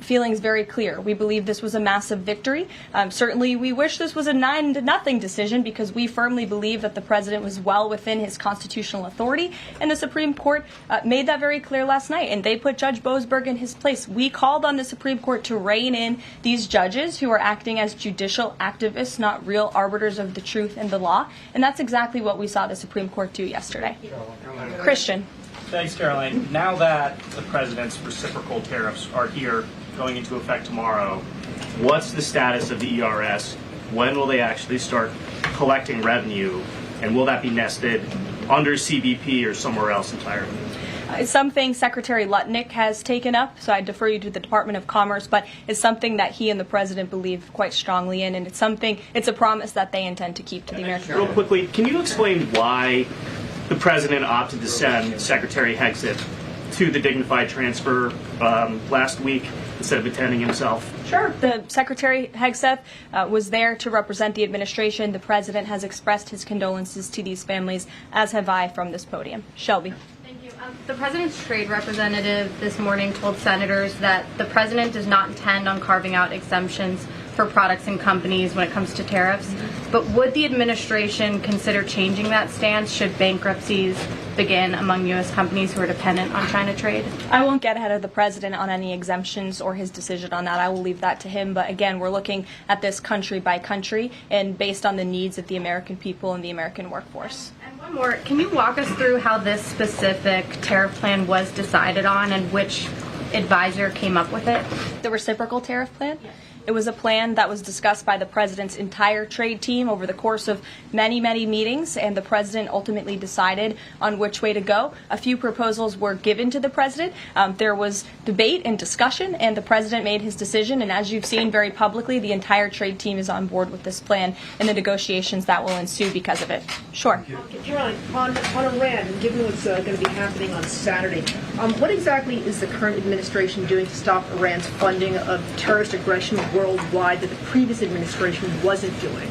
feelings very clear. We believe this was a massive victory. Certainly, we wish this was a 9-0 decision because we firmly believe that the president was well within his constitutional authority, and the Supreme Court made that very clear last night, and they put Judge Boasberg in his place. We called on the Supreme Court to rein in these judges who are acting as judicial activists, not real arbiters of the truth and the law, and that's exactly what we saw the Supreme Court do yesterday. Christian. Thanks, Caroline. Now that the president's reciprocal tariffs are here, going into effect tomorrow, what's the status of the ERS? When will they actually start collecting revenue? And will that be nested under CBP or somewhere else entirely? It's something Secretary Lutnick has taken up, so I defer you to the Department of Commerce, but it's something that he and the president believe quite strongly in, and it's a promise that they intend to keep to the American people. Real quickly, can you explain why the president opted to send Secretary Hegseth to the dignified transfer last week instead of attending himself? Sure. The Secretary Hegseth was there to represent the administration. The president has expressed his condolences to these families, as have I from this podium. Shelby. Thank you. The president's trade representative this morning told senators that the president does not intend on carving out exemptions for products and companies when it comes to tariffs. But would the administration consider changing that stance should bankruptcies begin among U.S. companies who are dependent on China trade? I won't get ahead of the president on any exemptions or his decision on that. I will leave that to him. But again, we're looking at this country by country and based on the needs of the American people and the American workforce. And one more, can you walk us through how this specific tariff plan was decided on and which advisor came up with it? The reciprocal tariff plan? Yes. It was a plan that was discussed by the president's entire trade team over the course of many, many meetings, and the president ultimately decided on which way to go. A few proposals were given to the president. There was debate and discussion, and the president made his decision. And as you've seen very publicly, the entire trade team is on board with this plan and the negotiations that will ensue because of it. Sure. Caroline, on Iran, given what's going to be happening on Saturday, what exactly is the current administration doing to stop Iran's funding of terrorist aggression worldwide that the previous administration wasn't doing?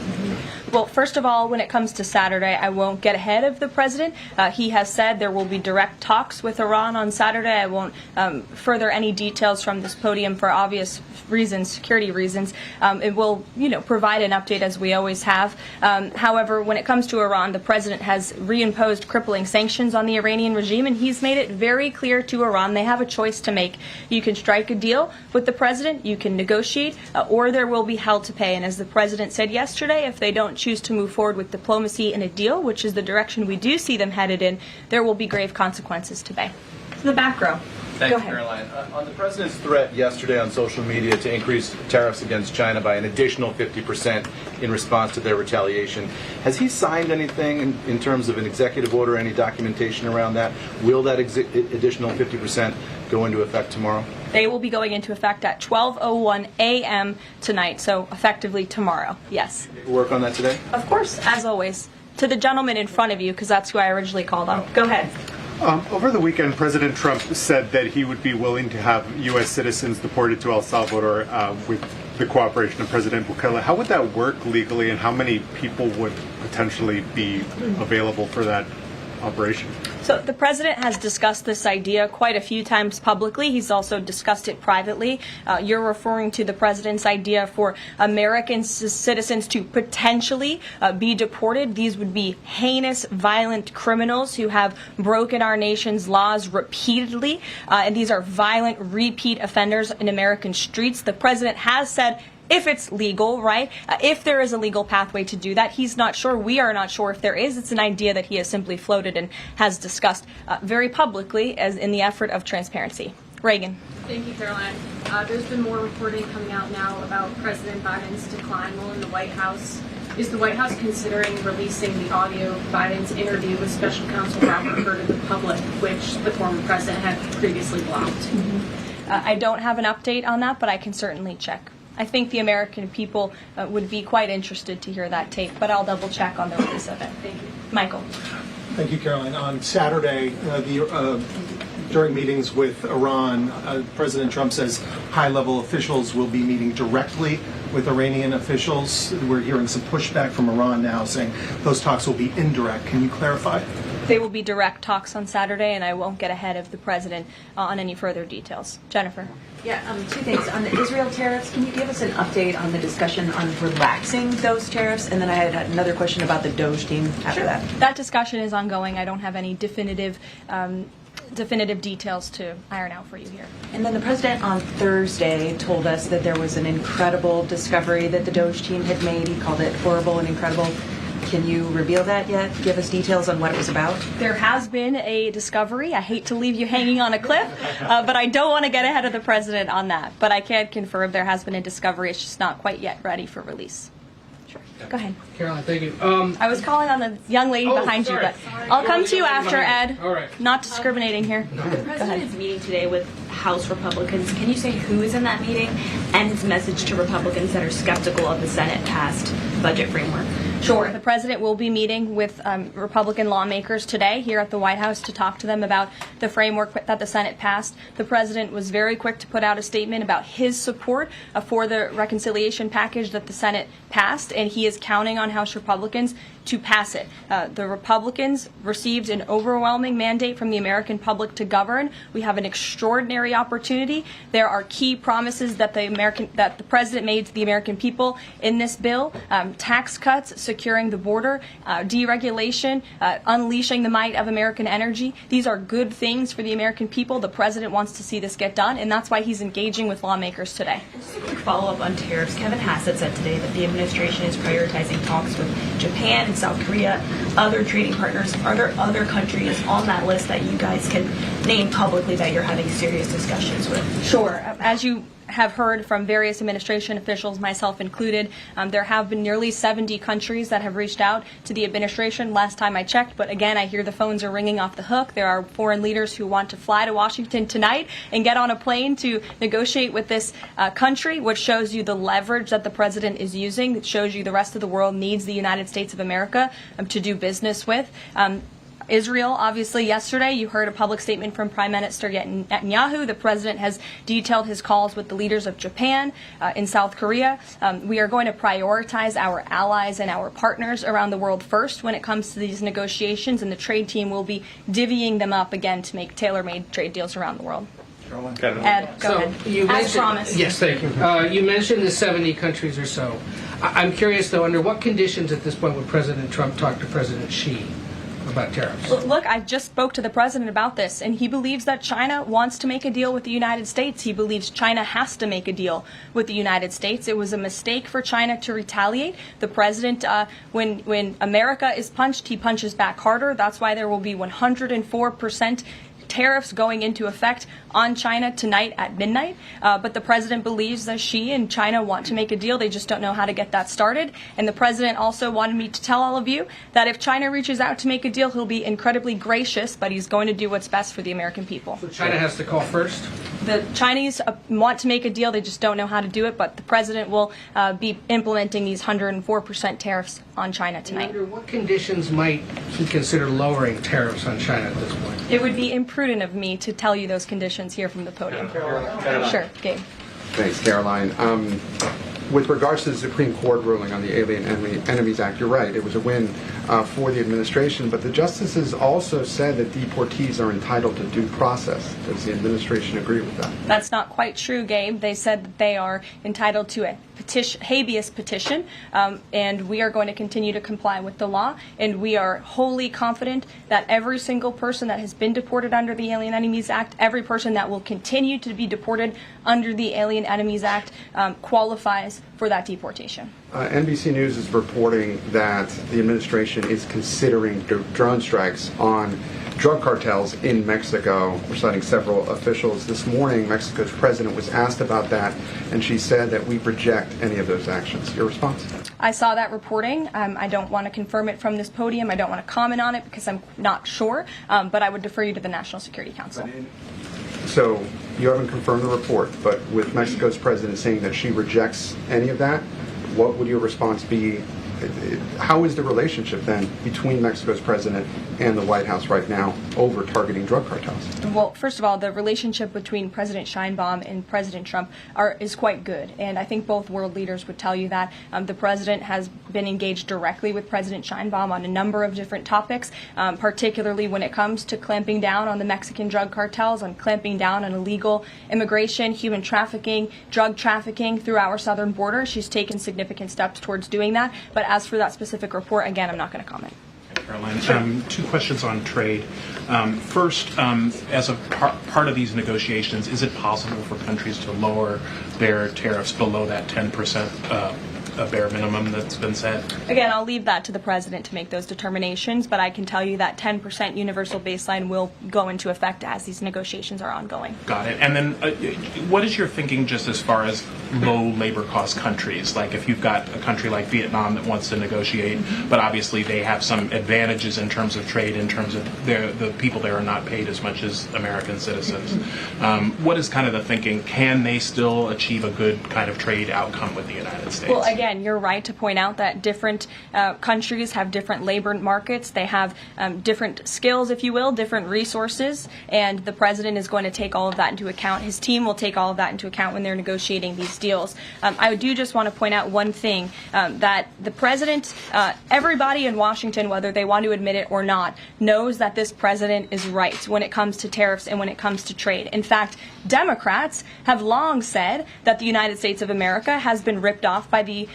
Well, first of all, when it comes to Saturday, I won't get ahead of the president. He has said there will be direct talks with Iran on Saturday. I won't further any details from this podium for obvious reasons, security reasons. It will, provide an update as we always have. However, when it comes to Iran, the president has reimposed crippling sanctions on the Iranian regime, and he's made it very clear to Iran they have a choice to make. You can strike a deal with the president, you can negotiate, or there will be hell to pay. And as the president said yesterday, if they don't choose to move forward with diplomacy and a deal, which is the direction we do see them headed in, there will be grave consequences to pay. The back row. Thank you, Karoline. On the president's threat yesterday on social media to increase tariffs against China by an additional 50% in response to their retaliation, has he signed anything in terms of an executive order, any documentation around that? Will that additional 50% go into effect tomorrow? They will be going into effect at 12:01 a.m. tonight, so effectively tomorrow, yes. Work on that today? Of course, as always. To the gentleman in front of you, because that's who I originally called on. Go ahead. Over the weekend, President Trump said that he would be willing to have U.S. citizens deported to El Salvador with the cooperation of President Bukele. How would that work legally, and how many people would potentially be available for that operation? So the president has discussed this idea quite a few times publicly. He's also discussed it privately. You're referring to the president's idea for American citizens to potentially be deported. These would be heinous, violent criminals who have broken our nation's laws repeatedly. And these are violent, repeat offenders in American streets. The president has said, if it's legal, right? If there is a legal pathway to do that, he's not sure. We are not sure if there is. It's an idea that he has simply floated and has discussed very publicly as in the effort of transparency. Reagan. Thank you, Caroline. There's been more reporting coming out now about President Biden's decline while in the White House. Is the White House considering releasing the audio of Biden's interview with Special Counsel Robert Hur to the public, which the former president had previously blocked? I don't have an update on that, but I can certainly check. I think the American people would be quite interested to hear that tape, but I'll double check on the release of it. Thank you. Michael. Thank you, Caroline. On Saturday, during meetings with Iran, President Trump says high-level officials will be meeting directly with Iranian officials. We're hearing some pushback from Iran now saying those talks will be indirect. Can you clarify? They will be direct talks on Saturday, and I won't get ahead of the president on any further details. Jennifer. Yeah, two things. On the Israel tariffs, can you give us an update on the discussion on relaxing those tariffs? And then I had another question about the Doge team after that. That discussion is ongoing. I don't have any definitive details to iron out for you here. And then the president on Thursday told us that there was an incredible discovery that the Doge team had made. He called it horrible and incredible. Can you reveal that yet? Give us details on what it was about? There has been a discovery. I hate to leave you hanging on a cliff, but I don't want to get ahead of the president on that. But I can confirm there has been a discovery. It's just not quite yet ready for release. Sure. Go ahead. Caroline, thank you. I was calling on the young lady behind you, but I'll come to you after, Ed. All right. Not discriminating here. The president is meeting today with House Republicans. Can you say who is in that meeting and his message to Republicans that are skeptical of the Senate-passed budget framework? Sure. The president will be meeting with Republican lawmakers today here at the White House to talk to them about the framework that the Senate passed. The president was very quick to put out a statement about his support for the reconciliation package that the Senate passed, and he is counting on House Republicans to pass it. The Republicans received an overwhelming mandate from the American public to govern. We have an extraordinary opportunity. There are key promises that the president made to the American people in this bill: tax cuts, securing the border, deregulation, unleashing the might of American energy. These are good things for the American people. The president wants to see this get done, and that's why he's engaging with lawmakers today. Just a quick follow-up on tariffs. Kevin Hassett said today that the administration is prioritizing talks with Japan and South Korea, other trading partners. Are there other countries on that list that you guys can name publicly that you're having serious discussions with? Sure. As you have heard from various administration officials, myself included, there have been nearly 70 countries that have reached out to the administration last time I checked. But again, I hear the phones are ringing off the hook. There are foreign leaders who want to fly to Washington tonight and get on a plane to negotiate with this country, which shows you the leverage that the president is using. It shows you the rest of the world needs the United States of America to do business with. Israel, obviously, yesterday, you heard a public statement from Prime Minister Netanyahu. The president has detailed his calls with the leaders of Japan and South Korea. We are going to prioritize our allies and our partners around the world first when it comes to these negotiations, and the trade team will be divvying them up again to make tailor-made trade deals around the world. Ed, go ahead. As promised. Yes, thank you. You mentioned the 70 countries or so. I'm curious, though, under what conditions at this point would President Trump talk to President Xi about tariffs? Look, I just spoke to the president about this, and he believes that China wants to make a deal with the United States. He believes China has to make a deal with the United States. It was a mistake for China to retaliate. The president, when America is punched, he punches back harder. That's why there will be 104% tariffs going into effect on China tonight at midnight. But the president believes that Xi and China want to make a deal. They just don't know how to get that started. And the president also wanted me to tell all of you that if China reaches out to make a deal, he'll be incredibly gracious, but he's going to do what's best for the American people. So China has to call first? The Chinese want to make a deal. They just don't know how to do it. But the president will be implementing these 104% tariffs on China tonight. Under what conditions might he consider lowering tariffs on China at this point? It would be imprudent of me to tell you those conditions here from the podium. Sure, Gabe. Thanks, Karoline. With regards to the Supreme Court ruling on the Alien Enemies Act, you're right. It was a win for the administration, but the justices also said that deportees are entitled to due process. Does the administration agree with that? That's not quite true, Gabe. They said that they are entitled to a habeas petition, and we are going to continue to comply with the law, and we are wholly confident that every single person that has been deported under the Alien Enemies Act, every person that will continue to be deported under the Alien Enemies Act qualifies for that deportation. NBC News is reporting that the administration is considering drone strikes on drug cartels in Mexico. We're citing several officials. This morning, Mexico's president was asked about that, and she said that we reject any of those actions. Your response? I saw that reporting. I don't want to confirm it from this podium. I don't want to comment on it because I'm not sure, but I would defer you to the National Security Council. So you haven't confirmed the report, but with Mexico's president saying that she rejects any of that, what would your response be? How is the relationship then between Mexico's president and the White House right now over targeting drug cartels? Well, first of all, the relationship between President Sheinbaum and President Trump is quite good, and I think both world leaders would tell you that. The president has been engaged directly with President Sheinbaum on a number of different topics, particularly when it comes to clamping down on the Mexican drug cartels, on clamping down on illegal immigration, human trafficking, drug trafficking through our southern border. She's taken significant steps towards doing that, but as for that specific report, again, I'm not going to comment. Karoline, two questions on trade. First, as a part of these negotiations, is it possible for countries to lower their tariffs below that 10% bare minimum that's been set? Again, I'll leave that to the president to make those determinations, but I can tell you that 10% universal baseline will go into effect as these negotiations are ongoing. Got it. And then what is your thinking just as far as low labor cost countries? Like if you've got a country like Vietnam that wants to negotiate, but obviously they have some advantages in terms of trade, in terms of the people there are not paid as much as American citizens. What is kind of the thinking? Can they still achieve a good kind of trade outcome with the United States? Well, again, you're right to point out that different countries have different labor markets. They have different skills, if you will, different resources, and the president is going to take all of that into account. His team will take all of that into account when they're negotiating these deals. I do just want to point out one thing, that the president, everybody in Washington, whether they want to admit it or not, knows that this president is right when it comes to tariffs and when it comes to trade. In fact, Democrats have long said that the United States of America has been ripped off by the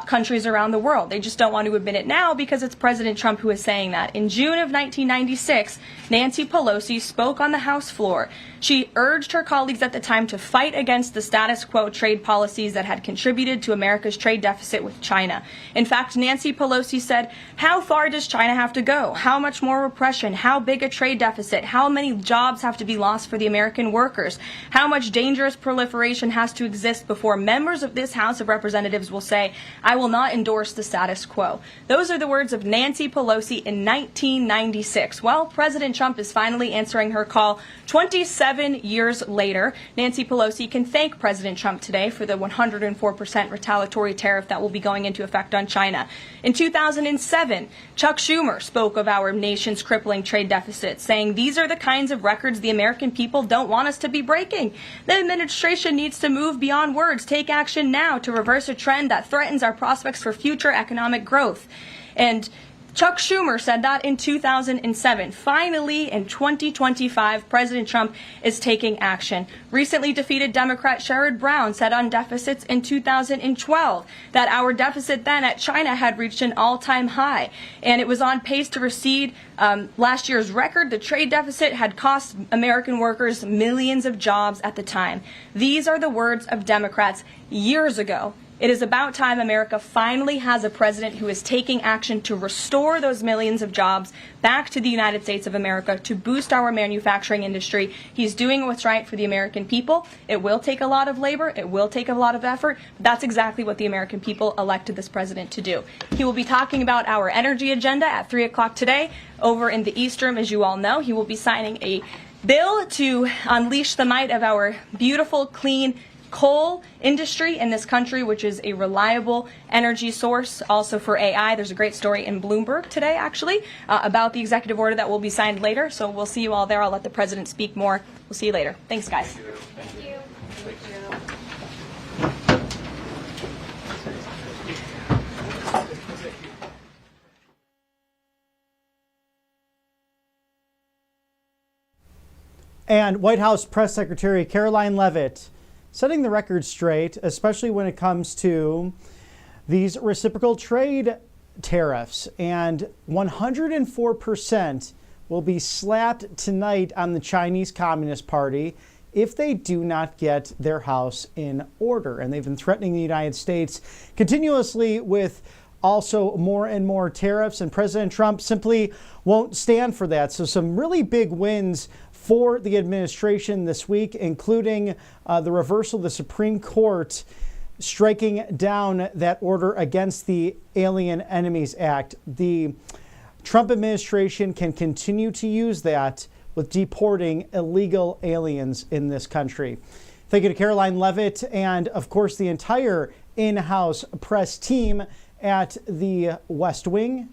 countries around the world. They just don't want to admit it now because it's President Trump who is saying that. In June of 1996, Nancy Pelosi spoke on the House floor. She urged her colleagues at the time to fight against the status quo trade policies that had contributed to America's trade deficit with China. In fact, Nancy Pelosi said, "How far does China have to go? How much more repression? How big a trade deficit? How many jobs have to be lost for the American workers? How much dangerous proliferation has to exist before members of this House of Representatives will say, 'I will not endorse the status quo'?" Those are the words of Nancy Pelosi in 1996. Well, President Trump is finally answering her call 27 7 years later, Nancy Pelosi can thank President Trump today for the 104% retaliatory tariff that will be going into effect on China. In 2007, Chuck Schumer spoke of our nation's crippling trade deficit, saying these are the kinds of records the American people don't want us to be breaking. The administration needs to move beyond words, take action now to reverse a trend that threatens our prospects for future economic growth. And Chuck Schumer said that in 2007. Finally, in 2025, President Trump is taking action. Recently defeated Democrat Sherrod Brown said on deficits in 2012 that our deficit then at China had reached an all-time high, and it was on pace to recede last year's record. The trade deficit had cost American workers millions of jobs at the time. These are the words of Democrats years ago. It is about time America finally has a president who is taking action to restore those millions of jobs back to the United States of America, to boost our manufacturing industry. He's doing what's right for the American people. It will take a lot of labor. It will take a lot of effort. But that's exactly what the American people elected this president to do. He will be talking about our energy agenda at 3 o'clock today over in the East Room, as you all know. He will be signing a bill to unleash the might of our beautiful, clean coal industry in this country, which is a reliable energy source also for AI. There's a great story in Bloomberg today, actually, about the executive order that will be signed later. So we'll see you all there. I'll let the president speak more. We'll see you later. Thanks, guys. Thank you. And White House Press Secretary Karoline Leavitt setting the record straight, especially when it comes to these reciprocal trade tariffs. And 104% will be slapped tonight on the Chinese Communist Party if they do not get their house in order. And they've been threatening the United States continuously with also more and more tariffs, and President Trump simply won't stand for that. So some really big wins for the administration this week, including the reversal of the Supreme Court striking down that order against the Alien Enemies Act. The Trump administration can continue to use that with deporting illegal aliens in this country. Thank you to Karoline Leavitt and, of course, the entire in-house press team at the West Wing,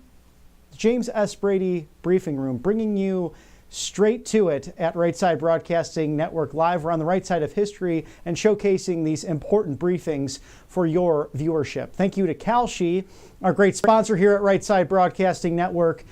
James S. Brady Briefing Room, bringing you straight to it at Right Side Broadcasting Network Live. We're on the right side of history and showcasing these important briefings for your viewership. Thank you to Kalshi, our great sponsor here at Right Side Broadcasting Network.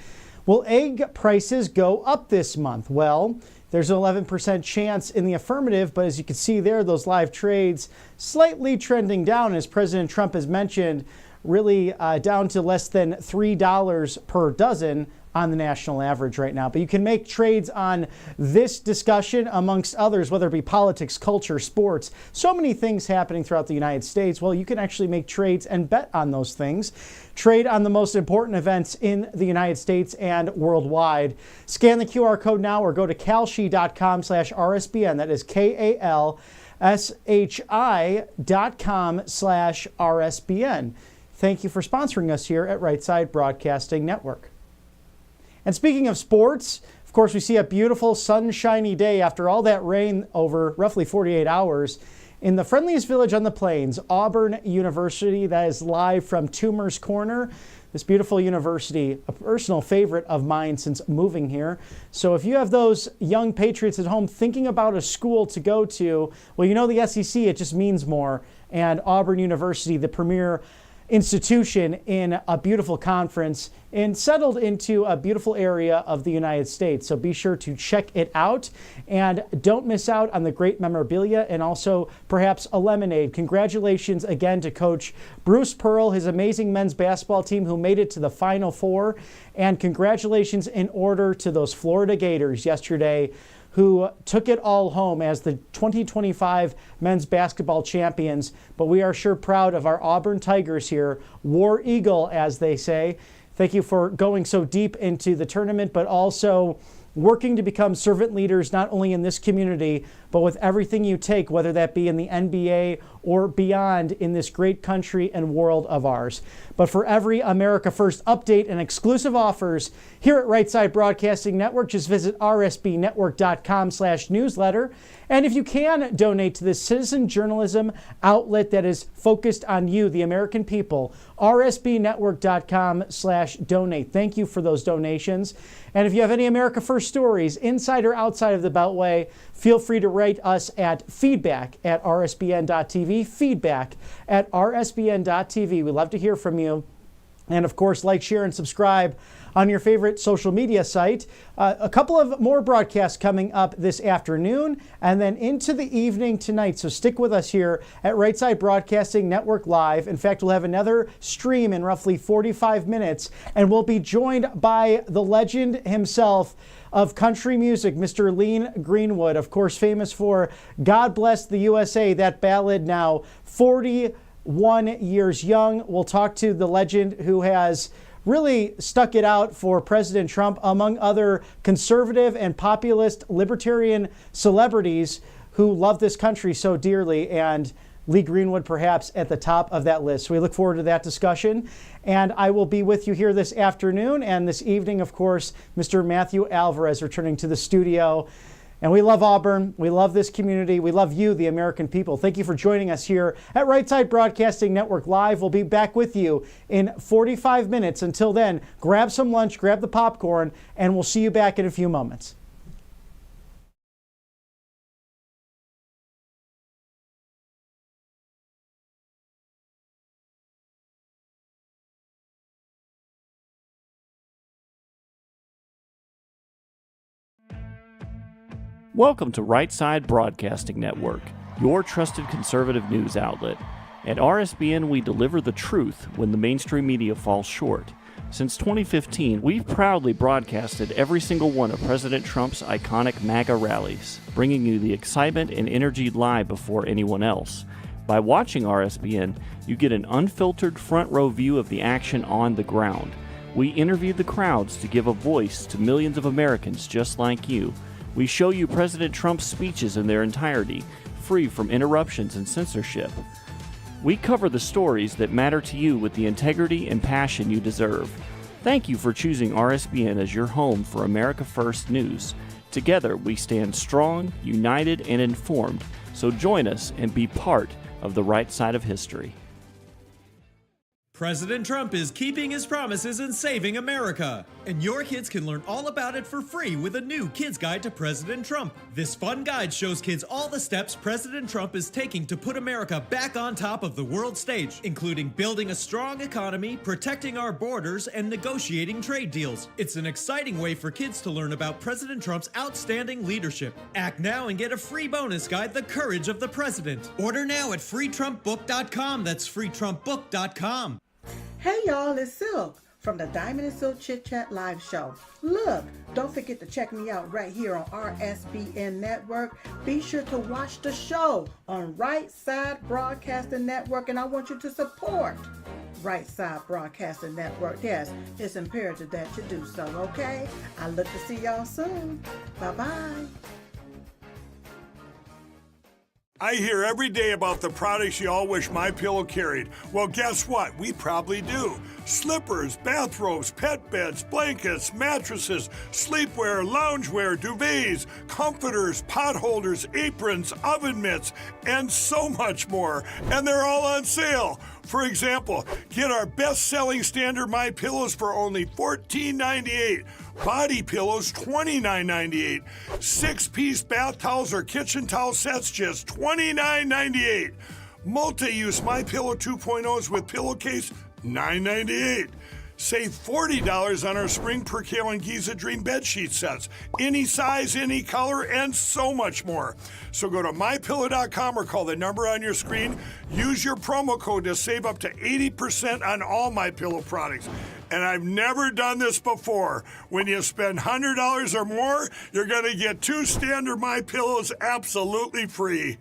Will egg prices go up this month? Well, there's an 11% chance in the affirmative, but as you can see there, those live trades slightly trending down, as President Trump has mentioned, really down to less than $3 per dozen on the national average right now. But you can make trades on this discussion amongst others, whether it be politics, culture, sports, so many things happening throughout the United States. Well, you can actually make trades and bet on those things. Trade on the most important events in the United States and worldwide. Scan the QR code now or go to kalshi.com/RSBN. That is KALSHI.com/RSBN. Thank you for sponsoring us here at Right Side Broadcasting Network. And speaking of sports, of course, we see a beautiful sunshiny day after all that rain over roughly 48 hours in the friendliest village on the plains, Auburn University. That is live from Toomer's Corner. This beautiful university, a personal favorite of mine since moving here. So if you have those young patriots at home thinking about a school to go to, well, you know the SEC, it just means more. And Auburn University, the premier institution in a beautiful conference and settled into a beautiful area of the United States. So be sure to check it out and don't miss out on the great memorabilia and also perhaps a lemonade. Congratulations again to Coach Bruce Pearl, his amazing men's basketball team who made it to the Final Four. And congratulations in order to those Florida Gators yesterday who took it all home as the 2025 men's basketball champions. But we are sure proud of our Auburn Tigers here, War Eagle, as they say. Thank you for going so deep into the tournament, but also working to become servant leaders, not only in this community, but with everything you take, whether that be in the NBA or beyond in this great country and world of ours. But for every America First update and exclusive offers here at Right Side Broadcasting Network, just visit rsbnetwork.com/newsletter. And if you can donate to this citizen journalism outlet that is focused on you, the American people, rsbnetwork.com/donate. Thank you for those donations. And if you have any America First stories, inside or outside of the Beltway, feel free to write us at feedback@rsbn.tv, feedback@rsbn.tv. We love to hear from you. And of course, like, share, and subscribe on your favorite social media site. A couple of more broadcasts coming up this afternoon and then into the evening tonight. So stick with us here at Right Side Broadcasting Network Live. In fact, we'll have another stream in roughly 45 minutes, and we'll be joined by the legend himself of country music, Mr. Lee Greenwood, of course, famous for God Bless the USA, that ballad, now 41 years young. We'll talk to the legend who has really stuck it out for President Trump, among other conservative and populist libertarian celebrities who love this country so dearly, and Lee Greenwood perhaps at the top of that list. So we look forward to that discussion. And I will be with you here this afternoon and this evening, of course, Mr. Matthew Alvarez returning to the studio. And we love Auburn. We love this community. We love you, the American people. Thank you for joining us here at Right Side Broadcasting Network Live. We'll be back with you in 45 minutes. Until then, grab some lunch, grab the popcorn, and we'll see you back in a few moments. Welcome to Right Side Broadcasting Network, your trusted conservative news outlet. At RSBN, we deliver the truth when the mainstream media falls short. Since 2015, we've proudly broadcasted every single one of President Trump's iconic MAGA rallies, bringing you the excitement and energy live before anyone else. By watching RSBN, you get an unfiltered front row view of the action on the ground. We interview the crowds to give a voice to millions of Americans just like you. We show you President Trump's speeches in their entirety, free from interruptions and censorship. We cover the stories that matter to you with the integrity and passion you deserve. Thank you for choosing RSBN as your home for America First news. Together, we stand strong, united, and informed. So join us and be part of the right side of history. President Trump is keeping his promises and saving America. And your kids can learn all about it for free with a new Kids Guide to President Trump. This fun guide shows kids all the steps President Trump is taking to put America back on top of the world stage, including building a strong economy, protecting our borders, and negotiating trade deals. It's an exciting way for kids to learn about President Trump's outstanding leadership. Act now and get a free bonus guide, The Courage of the President. Order now at freetrumpbook.com. That's freetrumpbook.com. Hey y'all, it's Silk from the Diamond and Silk Chit Chat live show. Look, don't forget to check me out right here on RSBN Network. Be sure to watch the show on Right Side Broadcasting Network, and I want you to support Right Side Broadcasting Network. Yes, it's imperative that you do so, okay? I look to see y'all soon. Bye-bye. I hear every day about the products you all wish MyPillow carried. Well, guess what? We probably do. Slippers, bathrobes, pet beds, blankets, mattresses, sleepwear, loungewear, duvets, comforters, pot holders, aprons, oven mitts, and so much more. And they're all on sale. For example, get our best-selling standard MyPillows for only $14.98. Body pillows, $29.98. 6-piece bath towels or kitchen towel sets, just $29.98. Multi-use MyPillow 2.0s with pillowcase, $9.98. Save $40 on our Spring Percale and Giza Dream bedsheet sets. Any size, any color, and so much more. So go to MyPillow.com or call the number on your screen. Use your promo code to save up to 80% on all MyPillow products. And I've never done this before. When you spend $100 or more, you're going to get 2 standard MyPillows absolutely free.